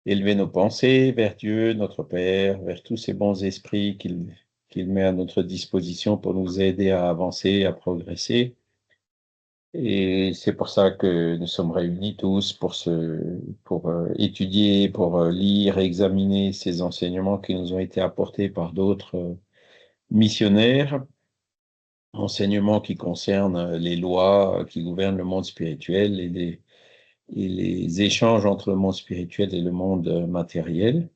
élever nos pensées vers Dieu, notre Père, vers tous ces bons esprits qu'il met à notre disposition pour nous aider à avancer, à progresser. Et c'est pour ça que nous sommes réunis tous pour étudier, pour lire et examiner ces enseignements qui nous ont été apportés par d'autres missionnaires, enseignements qui concernent les lois qui gouvernent le monde spirituel et les échanges entre le monde spirituel et le monde matériel,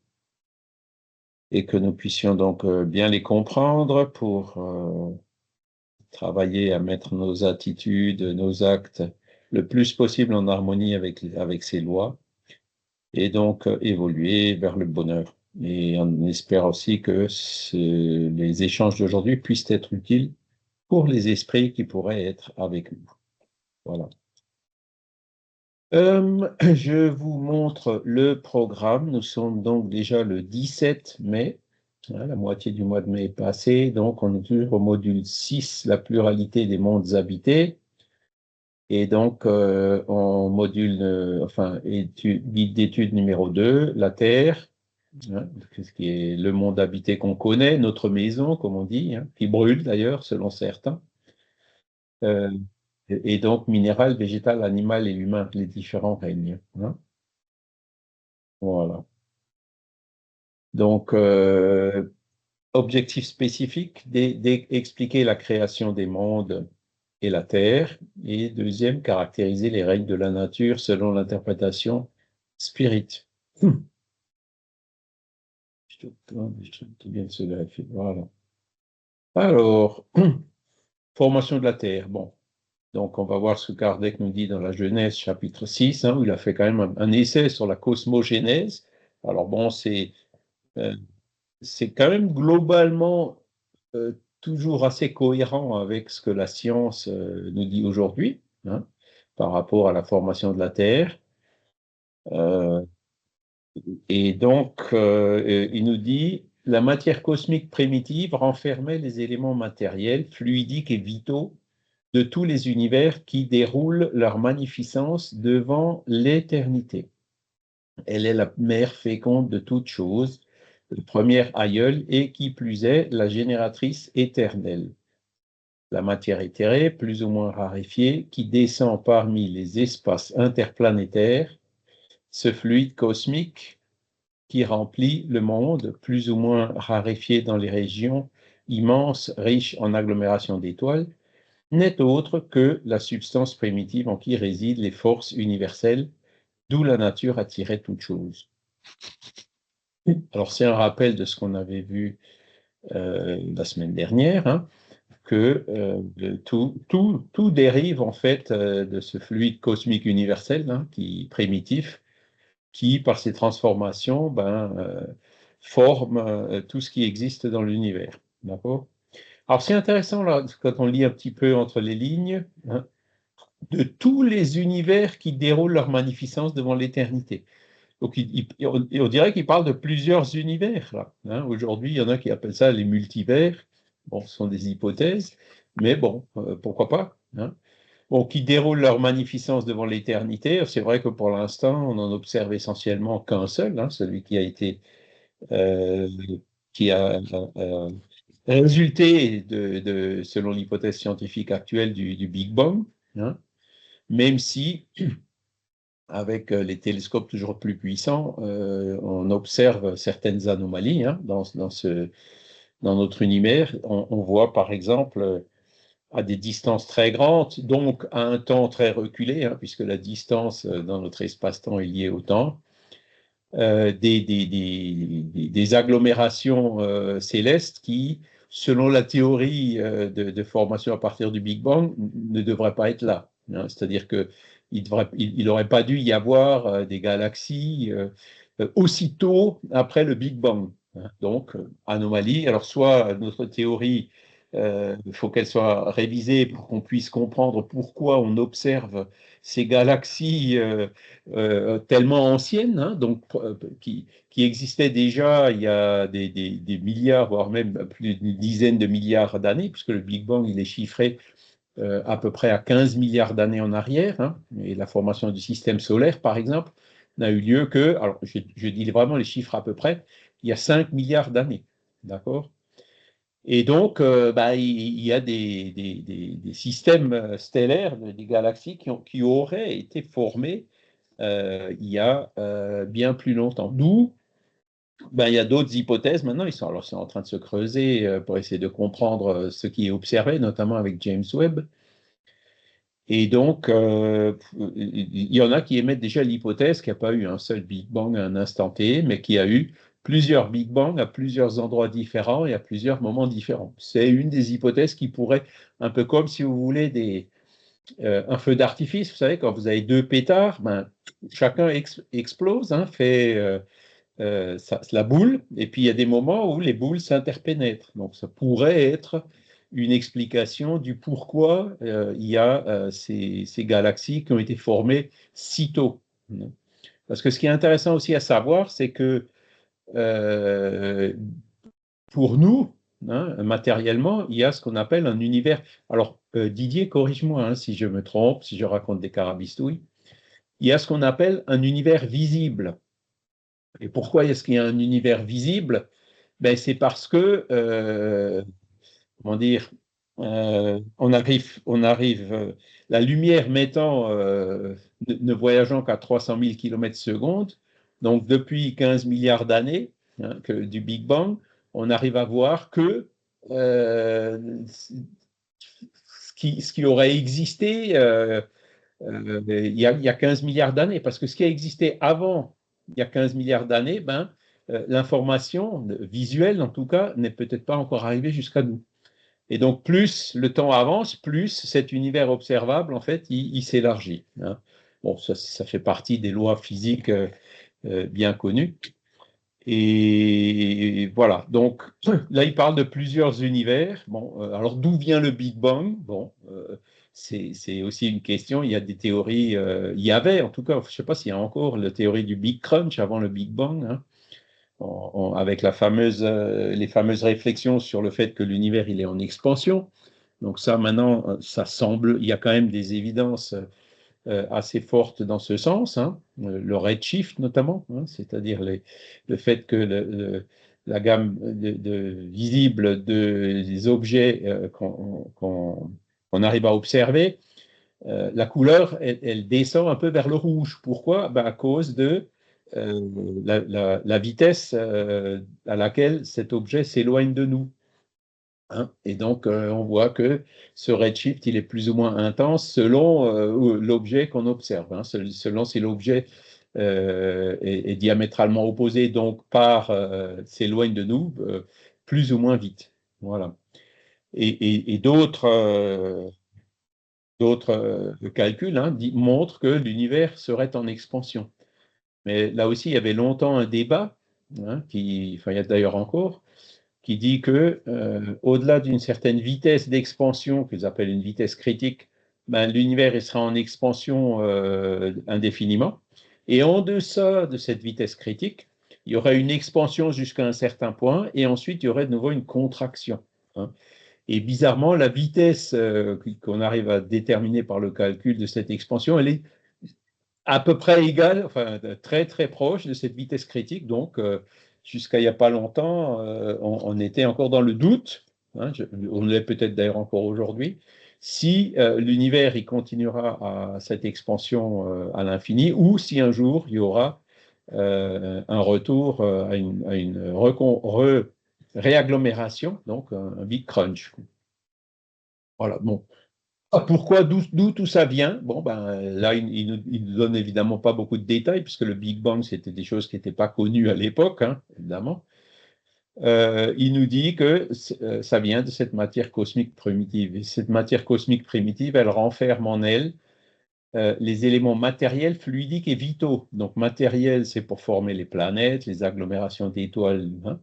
et que nous puissions donc bien les comprendre pour travailler à mettre nos attitudes, nos actes le plus possible en harmonie avec ces lois, et donc évoluer vers le bonheur. Et on espère aussi que les échanges d'aujourd'hui puissent être utiles pour les esprits qui pourraient être avec nous. Voilà. Je vous montre le programme. Nous sommes donc déjà le 17 mai. La moitié du mois de mai est passée. Donc, on est toujours au module 6, la pluralité des mondes habités. Et donc, en module, guide d'étude numéro 2, la Terre, ce qui est le monde habité qu'on connaît, notre maison, comme on dit, qui brûle d'ailleurs, selon certains. Euh, et donc, minéral, végétal, animal et humain, les différents règnes. Voilà. Donc, objectif spécifique, expliquer la création des mondes et la Terre. Et deuxième, caractériser les règnes de la nature selon l'interprétation spirit. Voilà. Alors, formation de la Terre. Bon, donc on va voir ce que Kardec nous dit dans la Genèse, chapitre 6, où il a fait quand même un essai sur la cosmogénèse. Alors bon, c'est quand même globalement toujours assez cohérent avec ce que la science nous dit aujourd'hui, par rapport à la formation de la Terre. Euh, et donc, il nous dit, la matière cosmique primitive renfermait les éléments matériels, fluidiques et vitaux de tous les univers qui déroulent leur magnificence devant l'éternité. Elle est la mère féconde de toutes choses, le premier aïeul et qui plus est, la génératrice éternelle. La matière éthérée, plus ou moins raréfiée, qui descend parmi les espaces interplanétaires, ce fluide cosmique qui remplit le monde, plus ou moins raréfié dans les régions immenses, riches en agglomérations d'étoiles, n'est autre que la substance primitive en qui résident les forces universelles, d'où la nature attirait toute chose. Alors c'est un rappel de ce qu'on avait vu la semaine dernière, que tout dérive en fait de ce fluide cosmique universel, primitif, qui par ses transformations forme tout ce qui existe dans l'univers. D'accord? Alors c'est intéressant là, quand on lit un petit peu entre les lignes, de tous les univers qui déroulent leur magnificence devant l'éternité. Donc, on dirait qu'il parle de plusieurs univers. Là, aujourd'hui, il y en a qui appellent ça les multivers. Bon, ce sont des hypothèses, mais bon, pourquoi pas. Bon, qui déroulent leur magnificence devant l'éternité. C'est vrai que pour l'instant, on en observe essentiellement qu'un seul, celui qui a été, euh, qui a résulté selon l'hypothèse scientifique actuelle du Big Bang, même si avec les télescopes toujours plus puissants, on observe certaines anomalies dans notre univers. On voit par exemple à des distances très grandes, donc à un temps très reculé, puisque la distance dans notre espace-temps est liée au temps, des agglomérations célestes qui, selon la théorie de formation à partir du Big Bang, ne devraient pas être là. C'est-à-dire qu'il n'aurait pas dû y avoir des galaxies aussitôt après le Big Bang. Donc, anomalie. Alors, soit notre théorie, il faut qu'elle soit révisée pour qu'on puisse comprendre pourquoi on observe ces galaxies tellement anciennes, qui existaient déjà il y a des milliards, voire même plus d'une dizaine de milliards d'années, puisque le Big Bang, il est chiffré à peu près à 15 milliards d'années en arrière, et la formation du système solaire, par exemple, n'a eu lieu que, alors je dis vraiment les chiffres à peu près, il y a 5 milliards d'années. D'accord? Et donc, il y a des systèmes stellaires, des galaxies qui auraient été formés il y a bien plus longtemps. D'où, il y a d'autres hypothèses maintenant, ils sont en train de se creuser pour essayer de comprendre ce qui est observé, notamment avec James Webb. Et donc, il y en a qui émettent déjà l'hypothèse qu'il n'y a pas eu un seul Big Bang à un instant T, mais qu'il y a eu plusieurs Big Bang à plusieurs endroits différents et à plusieurs moments différents. C'est une des hypothèses qui pourrait, un peu comme si vous voulez un feu d'artifice, vous savez, quand vous avez deux pétards, chacun explose, hein, fait la boule, et puis il y a des moments où les boules s'interpénètrent. Donc ça pourrait être une explication du pourquoi il y a ces galaxies qui ont été formées si tôt. Parce que ce qui est intéressant aussi à savoir, c'est que euh, pour nous, hein, matériellement, il y a ce qu'on appelle un univers. Alors, Didier, corrige-moi hein, si je me trompe, si je raconte des carabistouilles. Il y a ce qu'on appelle un univers visible. Et pourquoi est-ce qu'il y a un univers visible? C'est parce que, comment dire, la lumière mettant, ne voyageant qu'à 300 000 km/s, donc depuis 15 milliards d'années hein, du Big Bang, on arrive à voir que ce qui aurait existé il y a 15 milliards d'années, parce que ce qui a existé avant il y a 15 milliards d'années, l'information visuelle, en tout cas, n'est peut-être pas encore arrivée jusqu'à nous. Et donc, plus le temps avance, plus cet univers observable, en fait, il s'élargit. Hein. Bon, ça fait partie des lois physiques bien connues. Et voilà, donc là, il parle de plusieurs univers. Bon, alors d'où vient le Big Bang? Bon, c'est aussi une question. Il y a des théories, il y avait en tout cas, je ne sais pas s'il y a encore la théorie du Big Crunch avant le Big Bang, hein, avec les fameuses réflexions sur le fait que l'univers il est en expansion. Donc ça, maintenant, ça semble, il y a quand même des évidences assez forte dans ce sens, hein, le redshift notamment, hein, c'est-à-dire le fait que la gamme visible des objets qu'on arrive à observer, la couleur, elle descend un peu vers le rouge. Pourquoi? À cause de la vitesse à laquelle cet objet s'éloigne de nous. Hein. Et donc, on voit que ce redshift, il est plus ou moins intense selon l'objet qu'on observe. Hein. Selon si l'objet est diamétralement opposé, donc s'éloigne de nous plus ou moins vite. Voilà. Et d'autres calculs hein, montrent que l'univers serait en expansion. Mais là aussi, il y avait longtemps un débat, hein, il y a d'ailleurs encore, qui dit que au-delà d'une certaine vitesse d'expansion, qu'ils appellent une vitesse critique, l'univers sera en expansion indéfiniment. Et en deçà de cette vitesse critique, il y aurait une expansion jusqu'à un certain point, et ensuite il y aurait de nouveau une contraction. Hein. Et bizarrement, la vitesse qu'on arrive à déterminer par le calcul de cette expansion, elle est à peu près égale, enfin très très proche de cette vitesse critique. Donc, jusqu'à il n'y a pas longtemps, on était encore dans le doute, hein, on l'est peut-être d'ailleurs encore aujourd'hui, si l'univers il continuera à cette expansion à l'infini ou si un jour il y aura un retour à une réagglomération, donc un big crunch. Voilà, bon. Pourquoi, d'où tout ça vient? Bon, là, il nous donne évidemment pas beaucoup de détails, puisque le Big Bang, c'était des choses qui n'étaient pas connues à l'époque, hein, évidemment. Il nous dit que ça vient de cette matière cosmique primitive. Et cette matière cosmique primitive, elle renferme en elle les éléments matériels, fluidiques et vitaux. Donc, matériel, c'est pour former les planètes, les agglomérations d'étoiles, hein.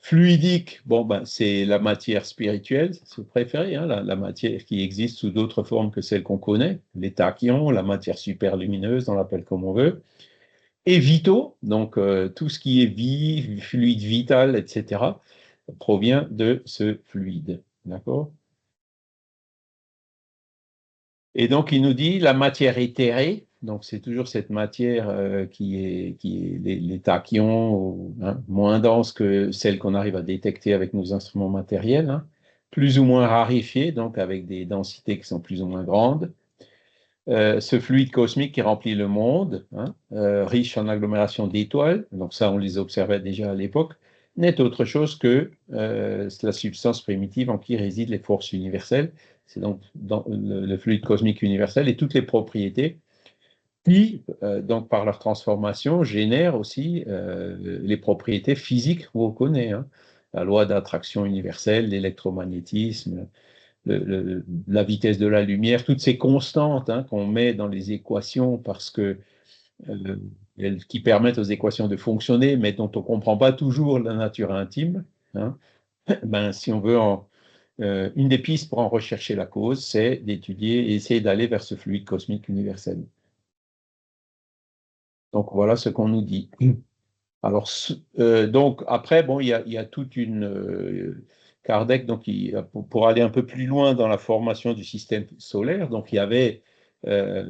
Fluidique, bon, c'est la matière spirituelle, si vous préférez, hein, la matière qui existe sous d'autres formes que celles qu'on connaît, les tachyons, la matière superlumineuse, on l'appelle comme on veut, et vitaux, donc tout ce qui est vie, fluide vital, etc., provient de ce fluide. D'accord? Et donc, il nous dit la matière éthérée, Donc, c'est toujours cette matière qui est les tachyons, hein, moins dense que celle qu'on arrive à détecter avec nos instruments matériels, hein, plus ou moins raréfiée, donc avec des densités qui sont plus ou moins grandes. Ce fluide cosmique qui remplit le monde, hein, riche en agglomération d'étoiles, donc ça, on les observait déjà à l'époque, n'est autre chose que la substance primitive en qui résident les forces universelles. C'est donc dans le fluide cosmique universel et toutes les propriétés qui, donc par leur transformation, génèrent aussi les propriétés physiques qu'on connaît, hein. La loi d'attraction universelle, l'électromagnétisme, la vitesse de la lumière, toutes ces constantes, hein, qu'on met dans les équations parce que qui permettent aux équations de fonctionner, mais dont on ne comprend pas toujours la nature intime, hein. Ben, si on veut une des pistes pour en rechercher la cause, c'est d'étudier et essayer d'aller vers ce fluide cosmique universel. Donc voilà ce qu'on nous dit. Alors, donc après, bon, il y a toute une Kardec, donc pour aller un peu plus loin dans la formation du système solaire, donc il y avait,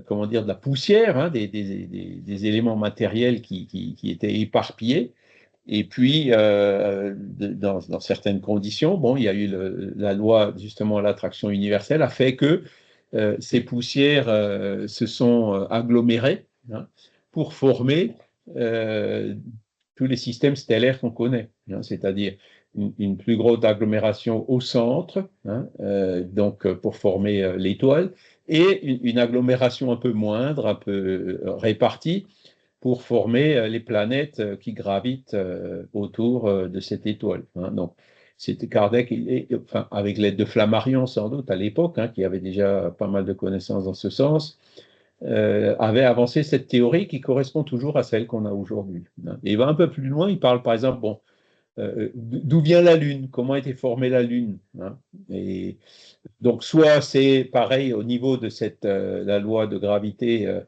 comment dire, de la poussière, hein, des éléments matériels qui étaient éparpillés. Et puis, dans certaines conditions, bon, il y a eu la loi, justement, l'attraction universelle a fait que ces poussières se sont agglomérées, hein, pour former euh, tous les systèmes stellaires qu'on connaît, hein, c'est-à-dire une plus grosse agglomération au centre, hein, donc pour former l'étoile, et une agglomération un peu moindre, un peu répartie, pour former les planètes qui gravitent autour de cette étoile, hein. Donc, c'était Kardec, enfin, avec l'aide de Flammarion sans doute à l'époque, hein, qui avait déjà pas mal de connaissances dans ce sens, avait avancé cette théorie qui correspond toujours à celle qu'on a aujourd'hui, hein. Et il va un peu plus loin, il parle par exemple, bon, d'où vient la Lune, comment a été formée la Lune, hein. Et donc, soit c'est pareil au niveau de la loi de gravité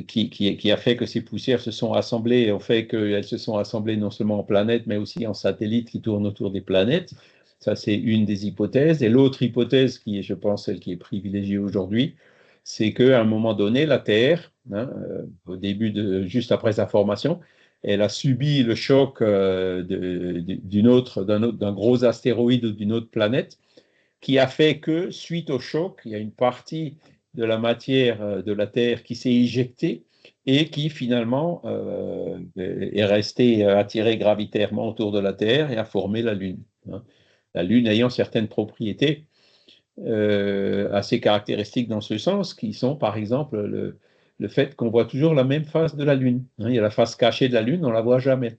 qui a fait que ces poussières se sont assemblées, au fait qu'elles se sont assemblées non seulement en planètes, mais aussi en satellites qui tournent autour des planètes. Ça, c'est une des hypothèses. Et l'autre hypothèse, qui est, je pense, celle qui est privilégiée aujourd'hui, c'est qu'à un moment donné, la Terre, hein, au début juste après sa formation, elle a subi le choc d'un gros astéroïde ou d'une autre planète, qui a fait que, suite au choc, il y a une partie de la matière de la Terre qui s'est éjectée et qui finalement est restée attirée gravitairement autour de la Terre et a formé la Lune, hein. La Lune ayant certaines propriétés assez caractéristiques dans ce sens, qui sont par exemple le fait qu'on voit toujours la même face de la Lune, hein. Il y a la face cachée de la Lune, on ne la voit jamais.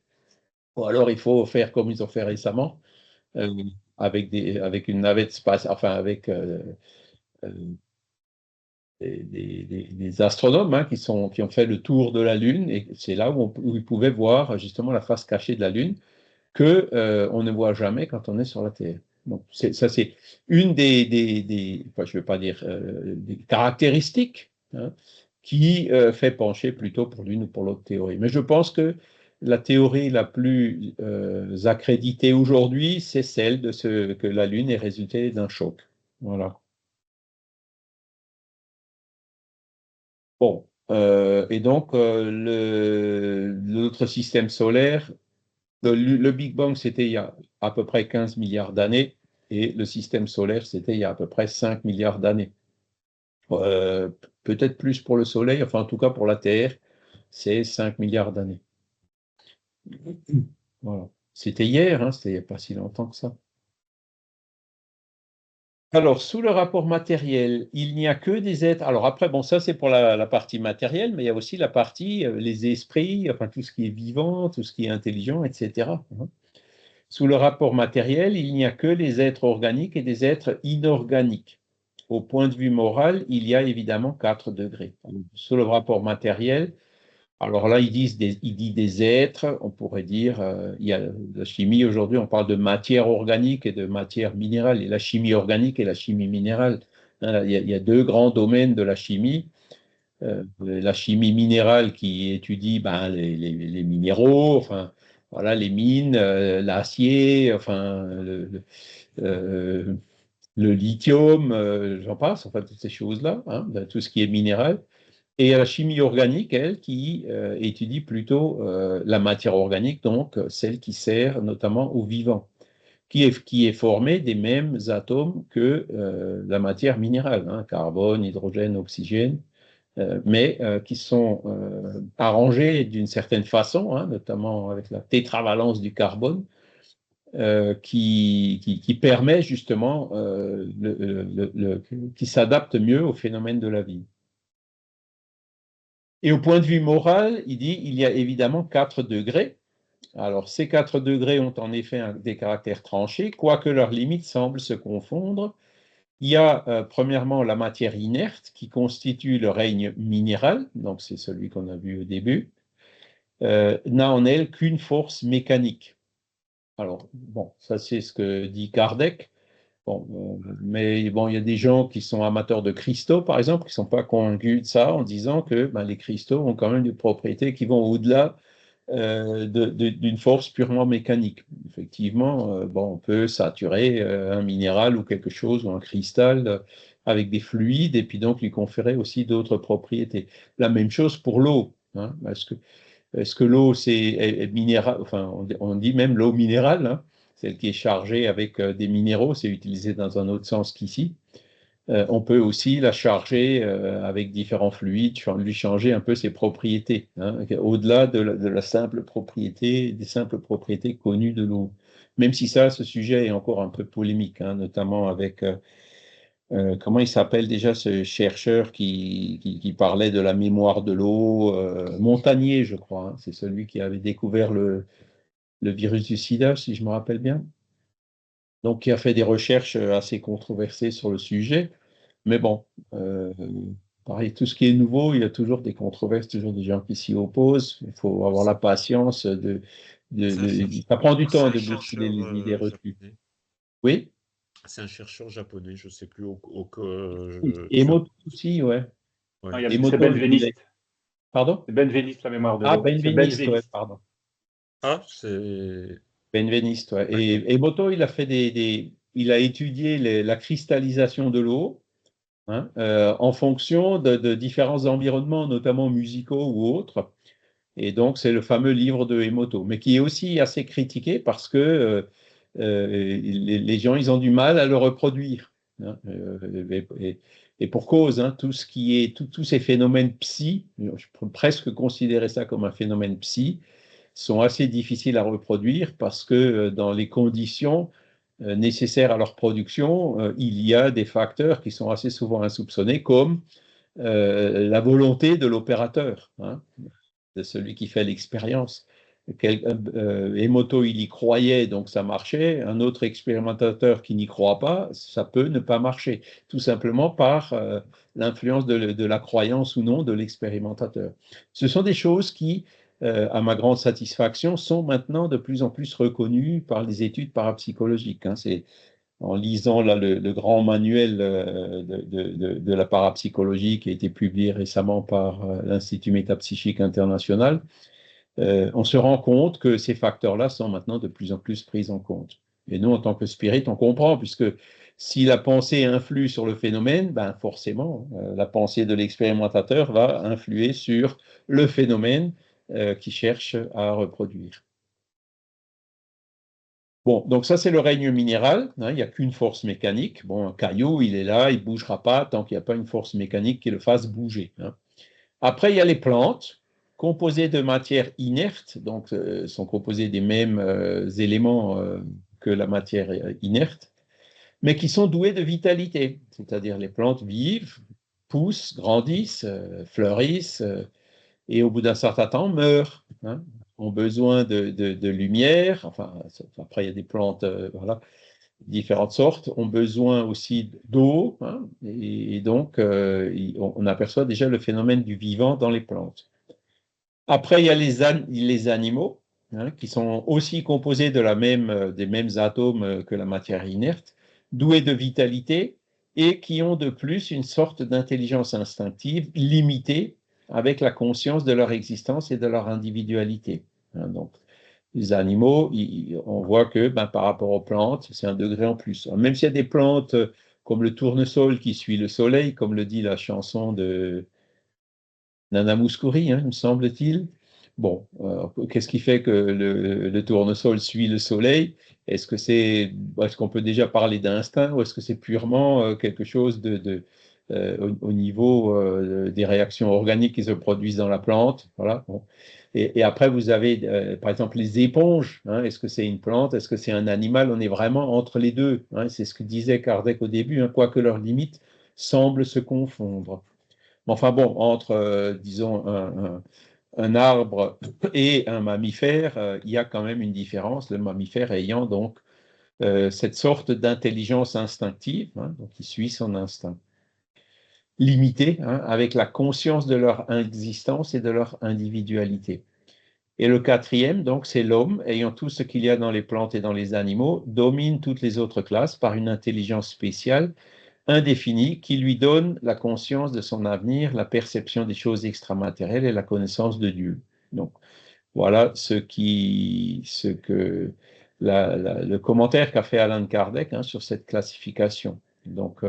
Ou alors il faut faire comme ils ont fait récemment, euh, avec une navette spatiale, enfin avec euh, des astronomes, hein, qui ont fait le tour de la Lune, et c'est là où ils pouvaient voir justement la face cachée de la Lune que on ne voit jamais quand on est sur la Terre. Donc ça c'est une enfin, je ne veux pas dire des caractéristiques, hein, qui fait pencher plutôt pour l'une ou pour l'autre théorie. Mais je pense que la théorie la plus accréditée aujourd'hui, c'est celle que la Lune est résulté d'un choc. Voilà. Bon, et donc notre système solaire, le Big Bang, c'était il y a à peu près 15 milliards d'années, et le système solaire, c'était il y a à peu près 5 milliards d'années. Euh, Peut-être plus pour le Soleil, enfin en tout cas pour la Terre, c'est 5 milliards d'années. Voilà. C'était hier, hein, c'était il n'y a pas si longtemps que ça. Alors, sous le rapport matériel, il n'y a que des êtres. Alors après, bon, ça c'est pour la partie matérielle, mais il y a aussi la partie, les esprits, enfin tout ce qui est vivant, tout ce qui est intelligent, etc., hein. Sous le rapport matériel, il n'y a que les êtres organiques et des êtres inorganiques. Au point de vue moral, il y a évidemment 4 degrés. Sous le rapport matériel, alors là, il dit des êtres, on pourrait dire, il y a la chimie aujourd'hui, on parle de matière organique et de matière minérale, et la chimie organique et la chimie minérale, hein, il y a 2 grands domaines de la chimie. La chimie minérale qui étudie ben, les minéraux, enfin, voilà, les mines, l'acier, enfin, euh, le lithium, j'en passe, enfin, toutes ces choses-là, hein, ben, tout ce qui est minéral. Et la chimie organique, elle, qui étudie plutôt la matière organique, donc celle qui sert notamment aux vivants, qui est formée des mêmes atomes que la matière minérale, hein, carbone, hydrogène, oxygène, mais qui sont arrangés d'une certaine façon, hein, notamment avec la tétravalence du carbone, qui permet justement, qui s'adapte mieux au phénomène de la vie. Et au point de vue moral, il dit il y a évidemment 4 degrés. Alors, ces 4 degrés ont en effet des caractères tranchés, quoique leurs limites semblent se confondre. Il y a premièrement la matière inerte qui constitue le règne minéral, donc c'est celui qu'on a vu au début, n'a en elle qu'une force mécanique. Alors, bon, ça c'est ce que dit Kardec. Bon, mais bon, il y a des gens qui sont amateurs de cristaux, par exemple, qui ne sont pas convaincus de ça en disant que ben, les cristaux ont quand même des propriétés qui vont au-delà d'une force purement mécanique. Effectivement, bon, on peut saturer un minéral ou quelque chose ou un cristal avec des fluides et puis donc lui conférer aussi d'autres propriétés. La même chose pour l'eau. Hein. Est-ce que l'eau, est minérale, enfin, on dit même l'eau minérale, hein, celle qui est chargée avec des minéraux, c'est utilisé dans un autre sens qu'ici. On peut aussi la charger avec différents fluides, lui changer un peu ses propriétés, hein, au-delà de la simple propriété, des simples propriétés connues de l'eau. Même si ça, ce sujet est encore un peu polémique, hein, notamment avec, comment il s'appelle déjà ce chercheur qui parlait de la mémoire de l'eau, Montagnier, je crois, hein, c'est celui qui avait découvert le virus du sida, si je me rappelle bien. Donc, qui a fait des recherches assez controversées sur le sujet. Mais bon, pareil, tout ce qui est nouveau, il y a toujours des controverses, toujours des gens qui s'y opposent. Il faut avoir la patience ça prend du temps de bousculer les idées reçues. japonais. Oui? C'est un chercheur japonais, je ne sais plus Emoto aussi, ouais. ouais. Non, c'est Emoto, Benveniste. pardon? C'est Benveniste, la mémoire de Ah, l'eau. C'est Benveniste, ouais, Benveniste. pardon. Ah, c'est. Benveniste, ouais. D'accord. Et Emoto, il a fait il a étudié la cristallisation de l'eau, hein, en fonction de différents environnements, notamment musicaux ou autres. Et donc, c'est le fameux livre de Emoto, mais qui est aussi assez critiqué parce que les gens, ils ont du mal à le reproduire, hein. Et pour cause, hein, tout ce qui est, tous ces phénomènes psy, je peux presque considérer ça comme un phénomène psy, sont assez difficiles à reproduire parce que dans les conditions nécessaires à leur production, il y a des facteurs qui sont assez souvent insoupçonnés, comme la volonté de l'opérateur, hein, de celui qui fait l'expérience. Emoto, il y croyait, donc ça marchait. Un autre expérimentateur qui n'y croit pas, ça peut ne pas marcher, tout simplement par l'influence de la croyance ou non de l'expérimentateur. Ce sont des choses qui, à ma grande satisfaction, sont maintenant de plus en plus reconnues par les études parapsychologiques, hein. C'est en lisant là, le grand manuel de la parapsychologie qui a été publié récemment par l'Institut métapsychique international, on se rend compte que ces facteurs-là sont maintenant de plus en plus pris en compte. Et nous, en tant que spirit, on comprend, puisque si la pensée influe sur le phénomène, ben forcément, la pensée de l'expérimentateur va influer sur le phénomène qui cherche à reproduire. Bon, donc ça, c'est le règne minéral, hein, il n'y a qu'une force mécanique. Bon, un caillou, il est là, il ne bougera pas tant qu'il n'y a pas une force mécanique qui le fasse bouger, hein. Après, il y a les plantes, composées de matière inerte, donc sont composées des mêmes éléments que la matière inerte, mais qui sont douées de vitalité, c'est-à-dire les plantes vivent, poussent, grandissent, fleurissent, et au bout d'un certain temps meurent, hein, ont besoin de lumière, enfin, après il y a des plantes, voilà, différentes sortes, ont besoin aussi d'eau, hein, et donc on aperçoit déjà le phénomène du vivant dans les plantes. Après, il y a les animaux, hein, qui sont aussi composés des mêmes atomes que la matière inerte, doués de vitalité et qui ont de plus une sorte d'intelligence instinctive limitée avec la conscience de leur existence et de leur individualité, hein. Donc, les animaux, on voit que ben, par rapport aux plantes, c'est un degré en plus. Même s'il y a des plantes comme le tournesol qui suit le soleil, comme le dit la chanson Nana Mouskouri, hein, me semble-t-il. Bon, qu'est-ce qui fait que le tournesol suit le soleil? Est-ce qu'on peut déjà parler d'instinct ou est-ce que c'est purement quelque chose au niveau des réactions organiques qui se produisent dans la plante? Voilà. Bon. Et après, vous avez, par exemple, les éponges, hein. Est-ce que c'est une plante? Est-ce que c'est un animal? On est vraiment entre les deux, hein. C'est ce que disait Kardec au début, hein, quoique leurs limites semblent se confondre. Enfin bon, entre, disons, un arbre et un mammifère, il y a quand même une différence, le mammifère ayant donc cette sorte d'intelligence instinctive, hein, donc il suit son instinct, limité, hein, avec la conscience de leur existence et de leur individualité. Et le quatrième, donc, c'est l'homme, ayant tout ce qu'il y a dans les plantes et dans les animaux, domine toutes les autres classes par une intelligence spéciale indéfinie qui lui donne la conscience de son avenir, la perception des choses extramatérielles et la connaissance de Dieu. Donc, voilà ce que le commentaire qu'a fait Alan Kardec, hein, sur cette classification. Donc,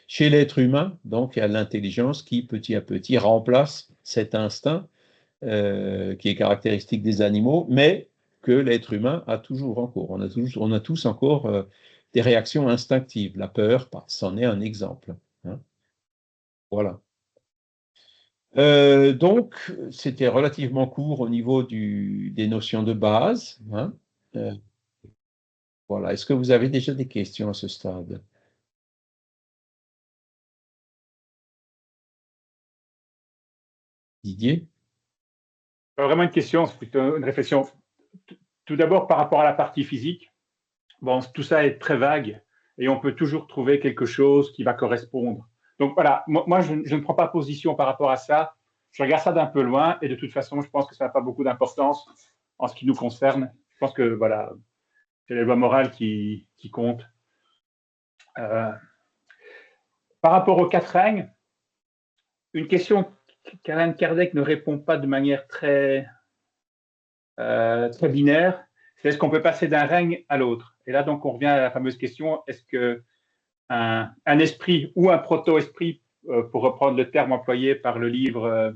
chez l'être humain, donc, il y a l'intelligence qui, petit à petit, remplace cet instinct qui est caractéristique des animaux, mais que l'être humain a toujours encore. On a tous encore des réactions instinctives. La peur, c'en est un exemple, hein. Voilà. Donc, c'était relativement court au niveau des notions de base, hein. Euh, voilà. Est-ce que vous avez déjà des questions à ce stade? Didier? Pas vraiment une question, c'est plutôt une réflexion. Tout d'abord, par rapport à la partie physique, bon, tout ça est très vague et on peut toujours trouver quelque chose qui va correspondre. Donc voilà, moi je ne prends pas position par rapport à ça. Je regarde ça d'un peu loin et de toute façon, je pense que ça n'a pas beaucoup d'importance en ce qui nous concerne. Je pense que voilà, c'est les lois morales qui comptent. Par rapport aux quatre règnes, une question qu'Alain Kardec ne répond pas de manière très binaire, c'est est-ce qu'on peut passer d'un règne à l'autre? Et là, donc, on revient à la fameuse question, est-ce qu'un esprit ou un proto-esprit, pour reprendre le terme employé par le livre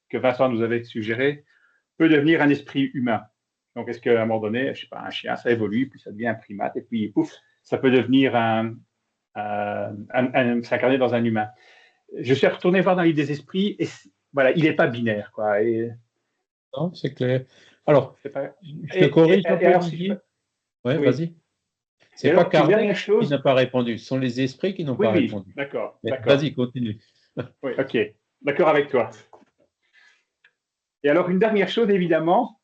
que Vincent nous avait suggéré, peut devenir un esprit humain? Donc, est-ce qu'à un moment donné, je ne sais pas, un chien, ça évolue, puis ça devient un primate, et puis pouf, ça peut devenir s'incarner dans un humain. Je suis retourné voir dans le livre des esprits, et voilà, il n'est pas binaire, quoi. Et Non, c'est clair. Alors, pas... je te corrige un peu, alors, Didier. Ouais, oui. vas-y. Et C'est pas alors, une Kardec dernière qui chose. n'a pas répondu, ce sont les esprits qui n'ont Oui, pas oui, répondu. d'accord, Mais d'accord. vas-y, continue. Oui, ok, d'accord avec toi. Et alors, une dernière chose, évidemment,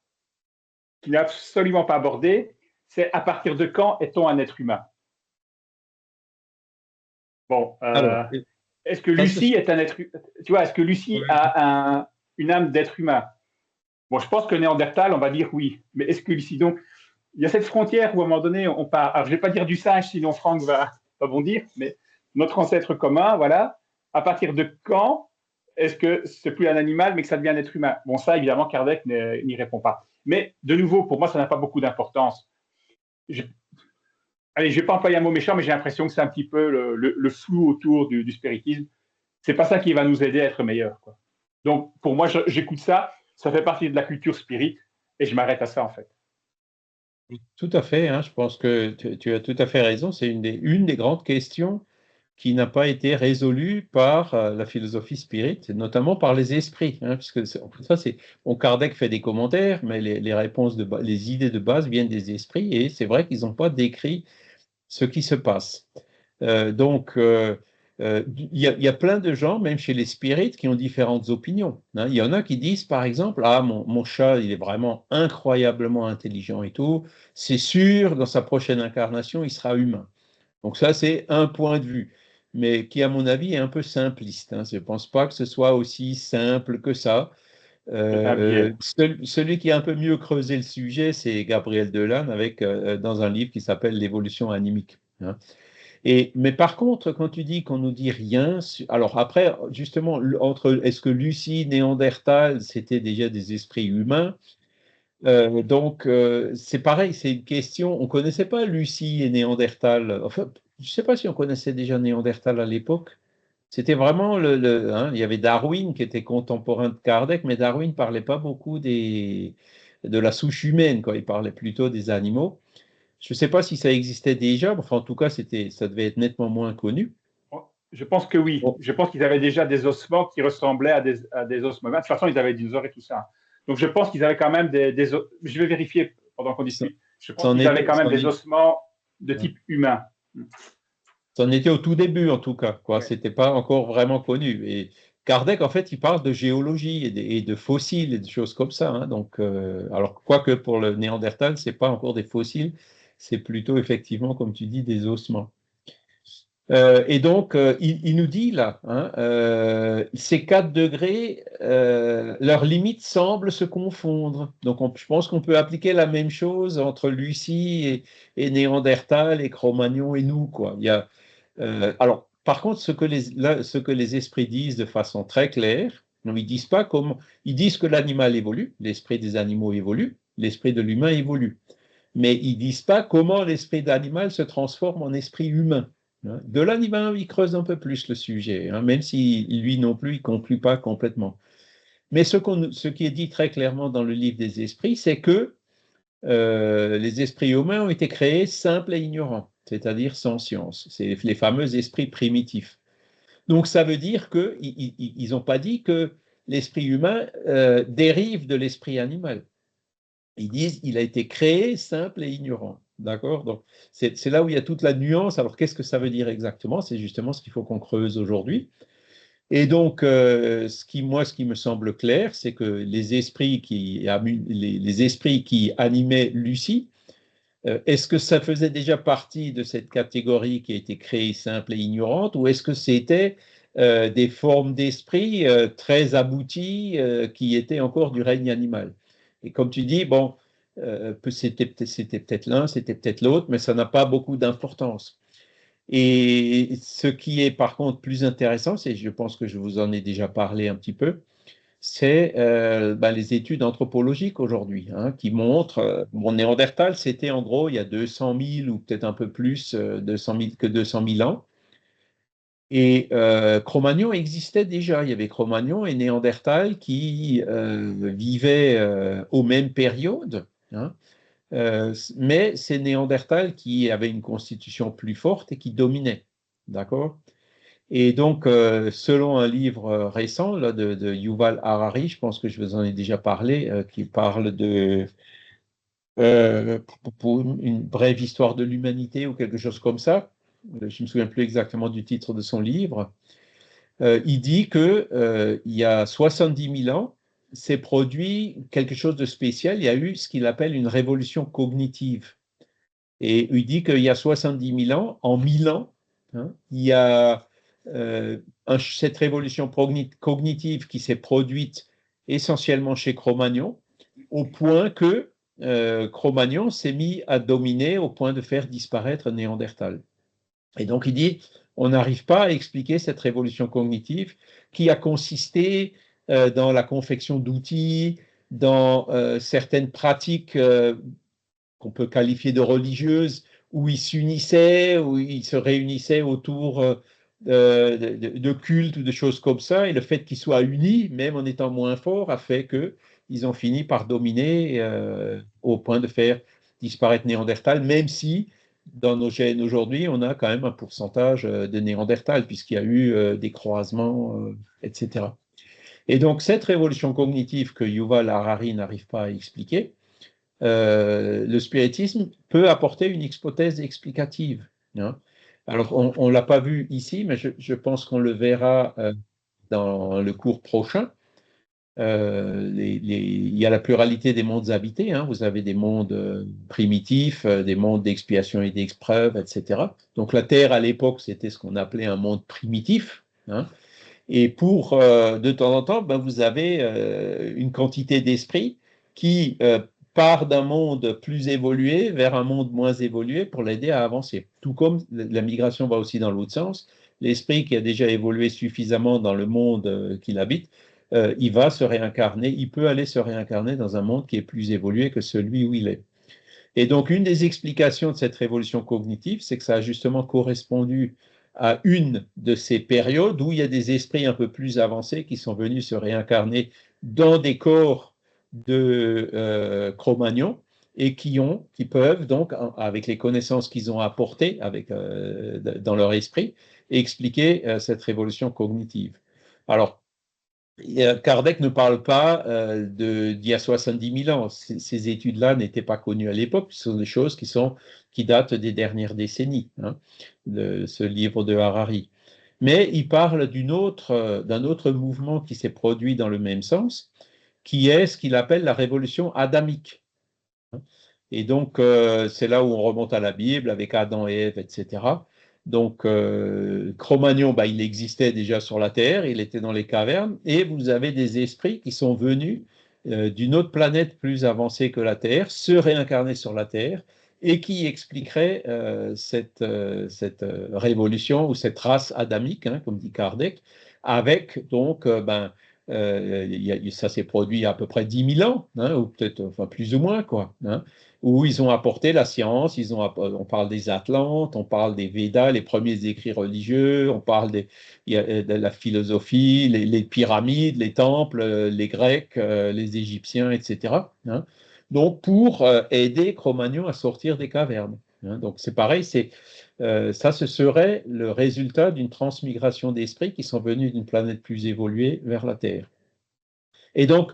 qui n'est absolument pas abordée, c'est à partir de quand est-on un être humain? Bon, Alors, est-ce que ça, ce Lucie sont- est un être humain? Tu vois, est-ce que Lucie ouais. a une âme d'être humain? Bon, je pense que Néandertal, on va dire oui. Mais est-ce que Lucie, donc, il y a cette frontière où à un moment donné, on part. Alors, je ne vais pas dire du singe, sinon Franck va bondir, mais notre ancêtre commun, voilà. À partir de quand est-ce que c'est plus un animal, mais que ça devient un être humain? Bon, ça, évidemment, Kardec n'y répond pas. Mais de nouveau, pour moi, ça n'a pas beaucoup d'importance. Allez, je ne vais pas employer un mot méchant, mais j'ai l'impression que c'est un petit peu le flou autour du spiritisme. C'est pas ça qui va nous aider à être meilleurs, quoi. Donc, pour moi, j'écoute ça, ça fait partie de la culture spirit, et je m'arrête à ça, en fait. Tout à fait, hein, je pense que tu as tout à fait raison. C'est une des grandes questions qui n'a pas été résolue par la philosophie spirit, notamment par les esprits, hein, puisque ça, Kardec fait des commentaires, mais les réponses les idées de base viennent des esprits, et c'est vrai qu'ils n'ont pas décrit ce qui se passe. Donc, il y a plein de gens, même chez les spirites, qui ont différentes opinions, hein. Il y en a qui disent, par exemple, ah, mon chat, il est vraiment incroyablement intelligent et tout, c'est sûr, dans sa prochaine incarnation, il sera humain. Donc ça, c'est un point de vue, mais qui, à mon avis, est un peu simpliste, hein. Je ne pense pas que ce soit aussi simple que ça. C'est un biais. Celui qui a un peu mieux creusé le sujet, c'est Gabriel Delanne, dans un livre qui s'appelle L'évolution animique, hein. Mais par contre, quand tu dis qu'on nous dit rien, alors après, justement, est-ce que Lucie, Néandertal, c'était déjà des esprits humains? Donc, c'est pareil, c'est une question. On ne connaissait pas Lucie et Néandertal. Enfin, je ne sais pas si on connaissait déjà Néandertal à l'époque. C'était vraiment il y avait Darwin qui était contemporain de Kardec, mais Darwin ne parlait pas beaucoup de la souche humaine, quoi. Il parlait plutôt des animaux. Je ne sais pas si ça existait déjà, mais enfin, en tout cas, ça devait être nettement moins connu. Je pense que oui. Bon, Je pense qu'ils avaient déjà des ossements qui ressemblaient à des ossements. De toute façon, ils avaient des dinosaures et tout ça. Donc, je pense qu'ils avaient quand même je vais vérifier pendant qu'on ça, discute. Je ça pense en qu'ils avaient était, quand même des ossements de ouais. type humain. Ça en était au tout début, en tout cas, quoi. Ouais. C'était pas encore vraiment connu. Et Kardec, en fait, il parle de géologie et de fossiles et de choses comme ça, hein. Donc, alors, quoique pour le Néandertal, c'est pas encore des fossiles, c'est plutôt effectivement, comme tu dis, des ossements. Et donc, il nous dit là, hein, ces 4 degrés, leurs limites semblent se confondre. Donc, je pense qu'on peut appliquer la même chose entre Lucie et Néandertal et Cro-Magnon et nous, quoi. Alors, par contre, ce que les esprits disent de façon très claire, non, ils disent pas comment, ils disent que l'animal évolue, l'esprit des animaux évolue, l'esprit de l'humain évolue, mais ils disent pas comment l'esprit d'animal se transforme en esprit humain. Hein. De l'animal, il creuse un peu plus le sujet, hein, même si lui non plus, il conclut pas complètement. Mais ce qui est dit très clairement dans le livre des esprits, c'est que les esprits humains ont été créés simples et ignorants, c'est-à-dire sans science. C'est les fameux esprits primitifs. Donc ça veut dire qu'ils n'ont pas dit que l'esprit humain dérive de l'esprit animal. Ils disent il a été créé simple et ignorant. D'accord? Donc c'est là où il y a toute la nuance. Alors qu'est-ce que ça veut dire exactement? C'est justement ce qu'il faut qu'on creuse aujourd'hui. Et donc, ce qui me semble clair, c'est que les esprits qui animaient Lucie, est-ce que ça faisait déjà partie de cette catégorie qui a été créée simple et ignorante, ou est-ce que c'était des formes d'esprit très abouties qui étaient encore du règne animal? Et comme tu dis, bon, c'était peut-être l'un, c'était peut-être l'autre, mais ça n'a pas beaucoup d'importance. Et ce qui est par contre plus intéressant, c'est, je pense que je vous en ai déjà parlé un petit peu, c'est les études anthropologiques aujourd'hui, hein, qui montrent, bon, Néandertal, c'était en gros il y a 200 000 ou peut-être un peu plus, 200 000 ans. Et Cro-Magnon existait déjà. Il y avait Cro-Magnon et Néandertal qui vivaient aux mêmes périodes, hein. Mais c'est Néandertal qui avait une constitution plus forte et qui dominait. D'accord? Et donc, selon un livre récent là, de Yuval Harari, je pense que je vous en ai déjà parlé, qui parle pour une brève histoire de l'humanité ou quelque chose comme ça, je ne me souviens plus exactement du titre de son livre, il dit que il y a 70 000 ans, s'est produit quelque chose de spécial. Il y a eu ce qu'il appelle une révolution cognitive. Et il dit qu'il y a 70 000 ans, en 1000 ans, hein, il y a cette révolution cognitive qui s'est produite essentiellement chez Cro-Magnon, au point que Cro-Magnon s'est mis à dominer au point de faire disparaître Néandertal. Et donc il dit, on n'arrive pas à expliquer cette révolution cognitive qui a consisté dans la confection d'outils, dans certaines pratiques qu'on peut qualifier de religieuses, où ils s'unissaient, où ils se réunissaient autour de cultes ou de choses comme ça, et le fait qu'ils soient unis, même en étant moins forts, a fait qu'ils ont fini par dominer au point de faire disparaître Néandertal, même si dans nos gènes aujourd'hui, on a quand même un pourcentage de Néandertal, puisqu'il y a eu des croisements, etc. Et donc, cette révolution cognitive que Yuval Harari n'arrive pas à expliquer, le spiritisme peut apporter une hypothèse explicative, hein. Alors, on ne l'a pas vu ici, mais je pense qu'on le verra dans le cours prochain. Il y a la pluralité des mondes habités, hein. Vous avez des mondes primitifs, des mondes d'expiation et d'épreuve, etc. Donc la Terre, à l'époque, c'était ce qu'on appelait un monde primitif, hein. Et de temps en temps, ben, vous avez une quantité d'esprit qui part d'un monde plus évolué vers un monde moins évolué pour l'aider à avancer. Tout comme la migration va aussi dans l'autre sens. L'esprit qui a déjà évolué suffisamment dans le monde qu'il habite, il va se réincarner, il peut aller se réincarner dans un monde qui est plus évolué que celui où il est. Et donc, une des explications de cette révolution cognitive, c'est que ça a justement correspondu à une de ces périodes où il y a des esprits un peu plus avancés qui sont venus se réincarner dans des corps de Cro-Magnon et qui peuvent donc, avec les connaissances qu'ils ont apportées dans leur esprit, expliquer cette révolution cognitive. Alors, Kardec ne parle pas d'il y a 70 000 ans. Ces études-là n'étaient pas connues à l'époque. Ce sont des choses qui datent des dernières décennies, hein, de ce livre de Harari. Mais il parle d'un autre mouvement qui s'est produit dans le même sens, qui est ce qu'il appelle la révolution adamique. Et donc, c'est là où on remonte à la Bible avec Adam et Ève, etc. Donc, Cro-Magnon, il existait déjà sur la Terre, il était dans les cavernes, et vous avez des esprits qui sont venus d'une autre planète plus avancée que la Terre, se réincarner sur la Terre, et qui expliqueraient cette révolution ou cette race adamique, hein, comme dit Kardec, avec donc, ça s'est produit à peu près 10 000 ans, hein, ou peut-être enfin, plus ou moins, quoi, hein, où ils ont apporté la science, on parle des Atlantes, on parle des Védas, les premiers écrits religieux, on parle de la philosophie, les pyramides, les temples, les Grecs, les Égyptiens, etc. Hein. Donc, pour aider Cro-Magnon à sortir des cavernes. Hein. Donc, c'est pareil, ça, ce serait le résultat d'une transmigration d'esprits qui sont venus d'une planète plus évoluée vers la Terre. Et donc,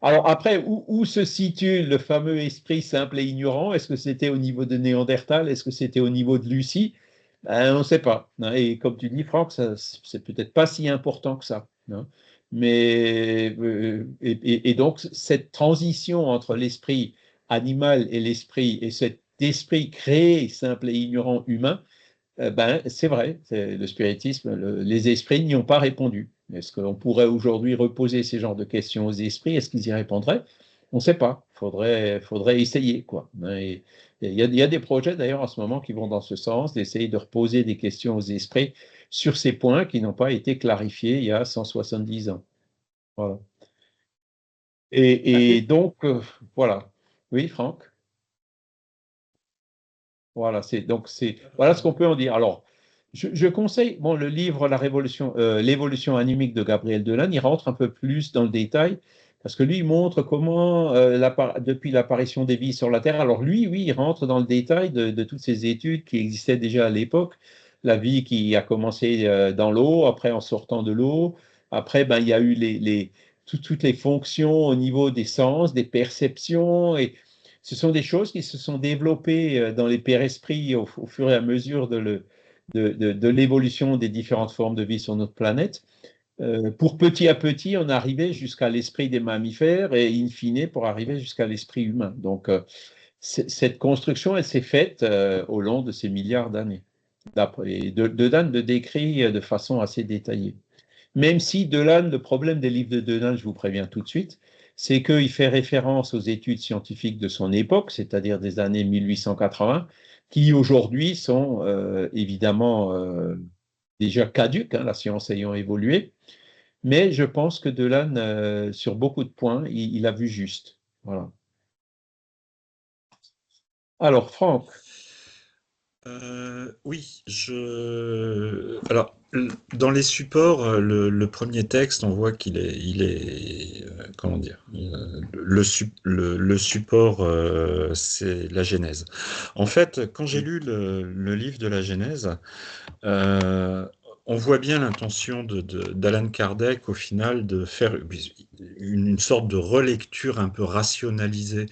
alors après, où se situe le fameux esprit simple et ignorant? Est-ce que c'était au niveau de Néandertal? Est-ce que c'était au niveau de Lucie? On ne sait pas. Hein. Et comme tu dis, Franck, c'est peut-être pas si important que ça. Hein. Mais, et donc, cette transition entre l'esprit animal et l'esprit, et cet esprit créé, simple et ignorant humain, c'est vrai, le spiritisme, les esprits n'y ont pas répondu. Est-ce qu'on pourrait aujourd'hui reposer ces genres de questions aux esprits? Est-ce qu'ils y répondraient? On ne sait pas. Faudrait essayer, quoi. Et il y a des projets d'ailleurs en ce moment qui vont dans ce sens, d'essayer de reposer des questions aux esprits sur ces points qui n'ont pas été clarifiés il y a 170 ans. Voilà. Et donc, voilà. Oui, Franck? Voilà, voilà ce qu'on peut en dire. Alors, je conseille le livre l'évolution animique de Gabriel Delanne. Il rentre un peu plus dans le détail parce que lui, il montre comment, depuis l'apparition des vies sur la Terre, alors lui, oui, il rentre dans le détail de toutes ces études qui existaient déjà à l'époque. La vie qui a commencé dans l'eau, après en sortant de l'eau. Après, il y a eu toutes les fonctions au niveau des sens, des perceptions et ce sont des choses qui se sont développées dans les père-esprits au fur et à mesure de l'évolution des différentes formes de vie sur notre planète. Pour petit à petit, on arrivait jusqu'à l'esprit des mammifères et in fine pour arriver jusqu'à l'esprit humain. Donc, cette construction, elle s'est faite au long de ces milliards d'années. Et Delanne le décrit de façon assez détaillée. Même si Delanne, le problème des livres de Delanne, je vous préviens tout de suite, c'est qu'il fait référence aux études scientifiques de son époque, c'est-à-dire des années 1880, qui aujourd'hui sont évidemment déjà caduques, hein, la science ayant évolué. Mais je pense que Delanne, sur beaucoup de points, il a vu juste. Voilà. Alors, Franck. Oui, alors dans les supports, le premier texte, on voit qu'il est, comment dire, le support, c'est la Genèse. En fait, quand j'ai lu le livre de la Genèse, on voit bien l'intention d'Alan Kardec, au final, de faire une sorte de relecture un peu rationalisée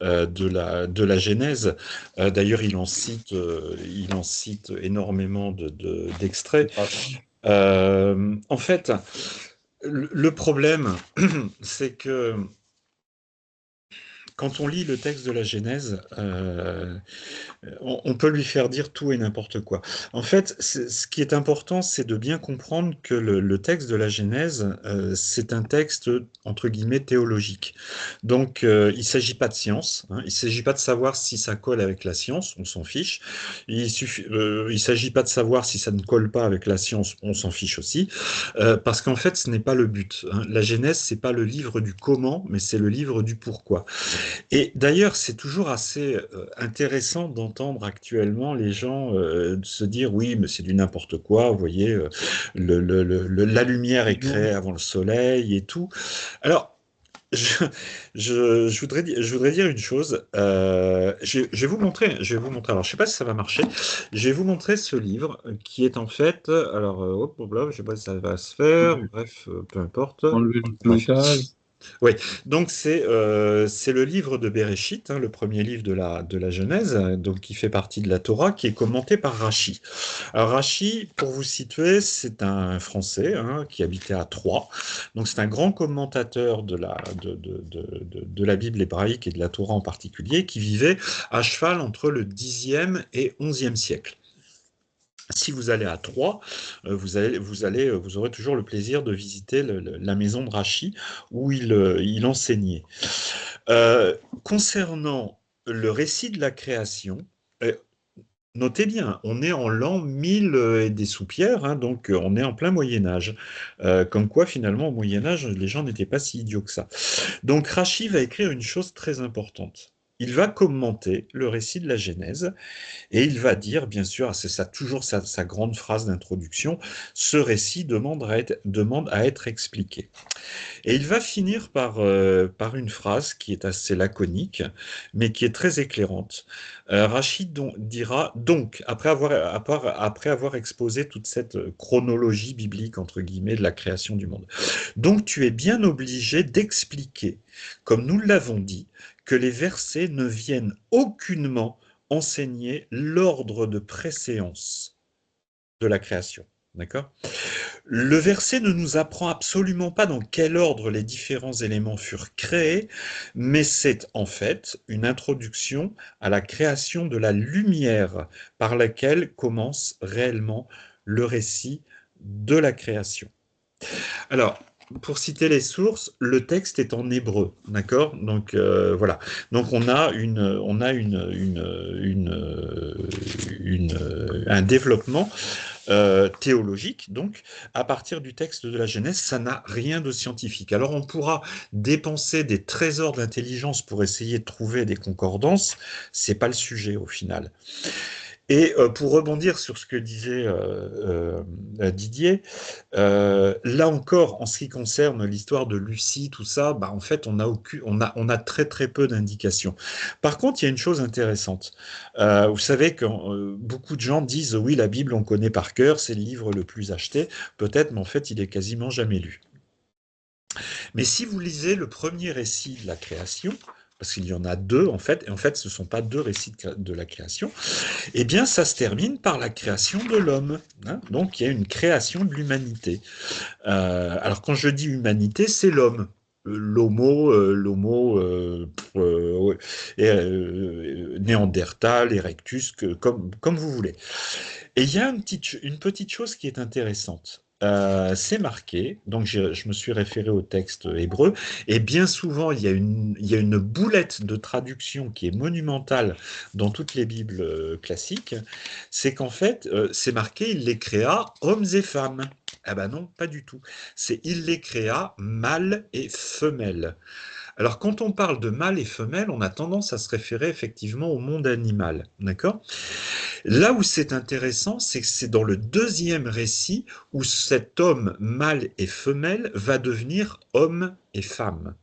de la Genèse. D'ailleurs, il en cite énormément d'extraits. En fait, le problème, c'est que quand on lit le texte de la Genèse, on peut lui faire dire tout et n'importe quoi. En fait, ce qui est important, c'est de bien comprendre que le texte de la Genèse, c'est un texte, entre guillemets, théologique. Donc, il ne s'agit pas de science, hein, il ne s'agit pas de savoir si ça colle avec la science, on s'en fiche. Il ne s'agit pas de savoir si ça ne colle pas avec la science, on s'en fiche aussi. Parce qu'en fait, ce n'est pas le but. Hein. La Genèse, ce n'est pas le livre du comment, mais c'est le livre du pourquoi. Et d'ailleurs, c'est toujours assez intéressant d'entendre actuellement les gens se dire oui, mais c'est du n'importe quoi, vous voyez, la lumière est créée avant le soleil et tout. Alors, je, je voudrais dire une chose. Je vais vous montrer, alors, je sais pas si ça va marcher. Je vais vous montrer ce livre qui est en fait, alors, hop, hop, hop, je sais pas si ça va se faire. Bref, peu importe. Enlever le Bref. blocage. Oui, donc c'est le livre de Béréchit, hein, le premier livre de la Genèse, donc qui fait partie de la Torah, qui est commenté par Rachi. Alors Rachi, pour vous situer, c'est un Français hein, qui habitait à Troyes. Donc c'est un grand commentateur de la Bible hébraïque et de la Torah en particulier, qui vivait à cheval entre le 10e et 11e siècle. Si vous allez à Troyes, vous aurez toujours le plaisir de visiter la maison de Rachi où il enseignait. Concernant le récit de la création, euh, notez bien, on est en l'an 1000 et des soupières, hein, donc on est en plein Moyen Âge. Comme quoi, finalement, au Moyen Âge, les gens n'étaient pas si idiots que ça. Donc Rachi va écrire une chose très importante. Il va commenter le récit de la Genèse et il va dire, bien sûr, c'est ça, toujours sa grande phrase d'introduction, ce récit demande à être expliqué. Et il va finir par une phrase qui est assez laconique, mais qui est très éclairante. Rachid dira, donc, après avoir exposé toute cette chronologie biblique, entre guillemets, de la création du monde, donc tu es bien obligé d'expliquer, comme nous l'avons dit, que les versets ne viennent aucunement enseigner l'ordre de préséance de la création. D'accord? Le verset ne nous apprend absolument pas dans quel ordre les différents éléments furent créés, mais c'est en fait une introduction à la création de la lumière par laquelle commence réellement le récit de la création. Alors, pour citer les sources, le texte est en hébreu, d'accord? Donc voilà. Donc on a un développement théologique, donc à partir du texte de la Genèse, ça n'a rien de scientifique. Alors on pourra dépenser des trésors d'intelligence pour essayer de trouver des concordances, c'est pas le sujet au final. Et pour rebondir sur ce que disait Didier, là encore, en ce qui concerne l'histoire de Lucie, tout ça, bah, en fait, on a très très peu d'indications. Par contre, il y a une chose intéressante. Vous savez que beaucoup de gens disent, oui, la Bible, on connaît par cœur, c'est le livre le plus acheté, peut-être, mais en fait, il est quasiment jamais lu. Mais si vous lisez le premier récit de la création, parce qu'il y en a deux en fait, et en fait ce ne sont pas deux récits de la création, eh bien ça se termine par la création de l'homme. Hein. Donc il y a une création de l'humanité. Alors quand je dis humanité, c'est l'homme. Ouais, Néandertal, Erectus, comme vous voulez. Et il y a une petite chose qui est intéressante. C'est marqué, donc je me suis référé au texte hébreu, et bien souvent il y a une boulette de traduction qui est monumentale dans toutes les Bibles classiques, c'est qu'en fait c'est marqué il les créa hommes et femmes. Ah ben non, pas du tout. C'est il les créa mâles et femelles. Alors, quand on parle de mâle et femelle, on a tendance à se référer effectivement au monde animal, d'accord? Là où c'est intéressant, c'est que c'est dans le deuxième récit où cet homme mâle et femelle va devenir homme et femme.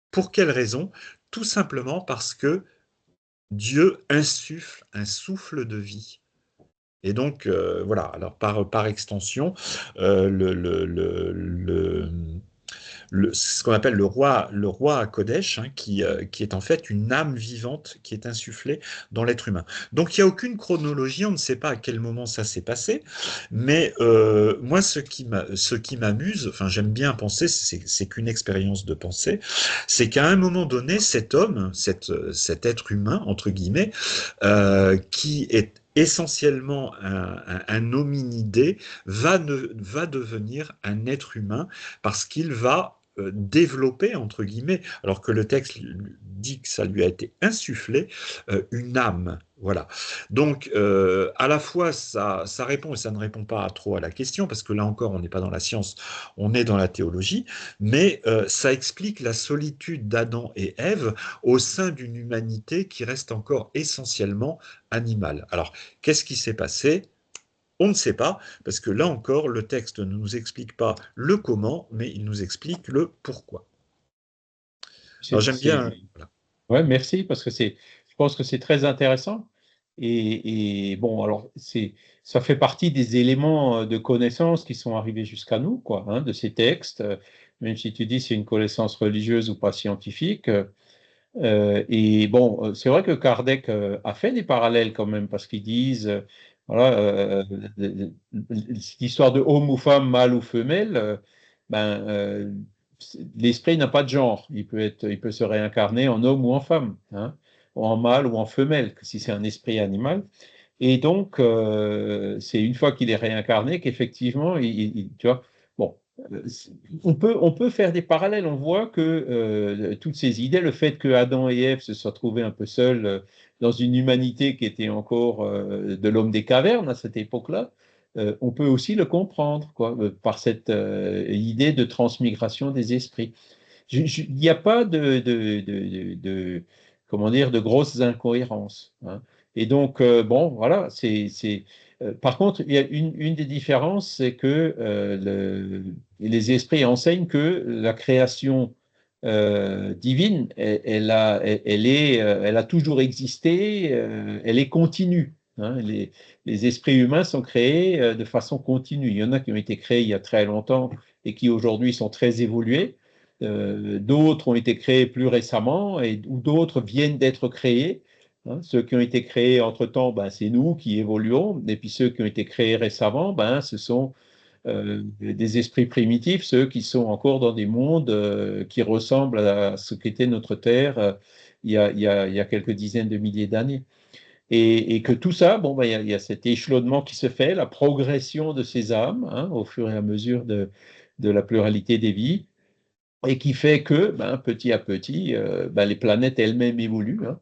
Pour quelle raison? Tout simplement parce que Dieu insuffle un souffle de vie. Et donc, voilà, alors par extension, ce qu'on appelle le roi à Kodesh, hein, qui est en fait une âme vivante qui est insufflée dans l'être humain. Donc il n'y a aucune chronologie, on ne sait pas à quel moment ça s'est passé, mais moi ce qui m'amuse, enfin j'aime bien penser, c'est qu'une expérience de pensée, c'est qu'à un moment donné, cet homme, cet être humain, entre guillemets, qui est essentiellement un hominidé, va devenir un être humain parce qu'il va développer, entre guillemets, alors que le texte dit que ça lui a été insufflé, une âme. Voilà. Donc, à la fois, ça répond et ça ne répond pas trop à la question, parce que là encore, on n'est pas dans la science, on est dans la théologie, mais ça explique la solitude d'Adam et Ève au sein d'une humanité qui reste encore essentiellement animale. Alors, qu'est-ce qui s'est passé? On ne sait pas, parce que là encore, le texte ne nous explique pas le comment, mais il nous explique le pourquoi. Alors, j'aime bien. Voilà. Ouais, merci, parce que je pense que c'est très intéressant. Et bon, alors, ça fait partie des éléments de connaissance qui sont arrivés jusqu'à nous, quoi, hein, de ces textes, même si tu dis c'est une connaissance religieuse ou pas scientifique. Et bon, c'est vrai que Kardec a fait des parallèles quand même, parce qu'ils disent, voilà, cette histoire de homme ou femme, mâle ou femelle, ben, l'esprit n'a pas de genre. Il peut se réincarner en homme ou en femme, hein, ou en mâle ou en femelle, si c'est un esprit animal. Et donc, c'est une fois qu'il est réincarné qu'effectivement, tu vois, bon, on peut faire des parallèles. On voit que toutes ces idées, le fait que Adam et Ève se soient trouvés un peu seuls dans une humanité qui était encore de l'homme des cavernes à cette époque-là, on peut aussi le comprendre, quoi, par cette idée de transmigration des esprits. Il n'y a pas comment dire, de grosses incohérences, hein. Et donc, bon, voilà, par contre, il y a une des différences, c'est que les esprits enseignent que la création divine, elle a toujours existé, elle est continue, hein. Les esprits humains sont créés de façon continue. Il y en a qui ont été créés il y a très longtemps et qui aujourd'hui sont très évolués. D'autres ont été créés plus récemment ou d'autres viennent d'être créés, hein. Ceux qui ont été créés entre-temps, ben, c'est nous qui évoluons. Et puis ceux qui ont été créés récemment, ben, ce sont des esprits primitifs, ceux qui sont encore dans des mondes qui ressemblent à ce qu'était notre Terre il y a quelques dizaines de milliers d'années. Et que tout ça, bon, ben, il y a cet échelonnement qui se fait, la progression de ces âmes, hein, au fur et à mesure de la pluralité des vies, et qui fait que ben, petit à petit, ben, les planètes elles-mêmes évoluent, hein.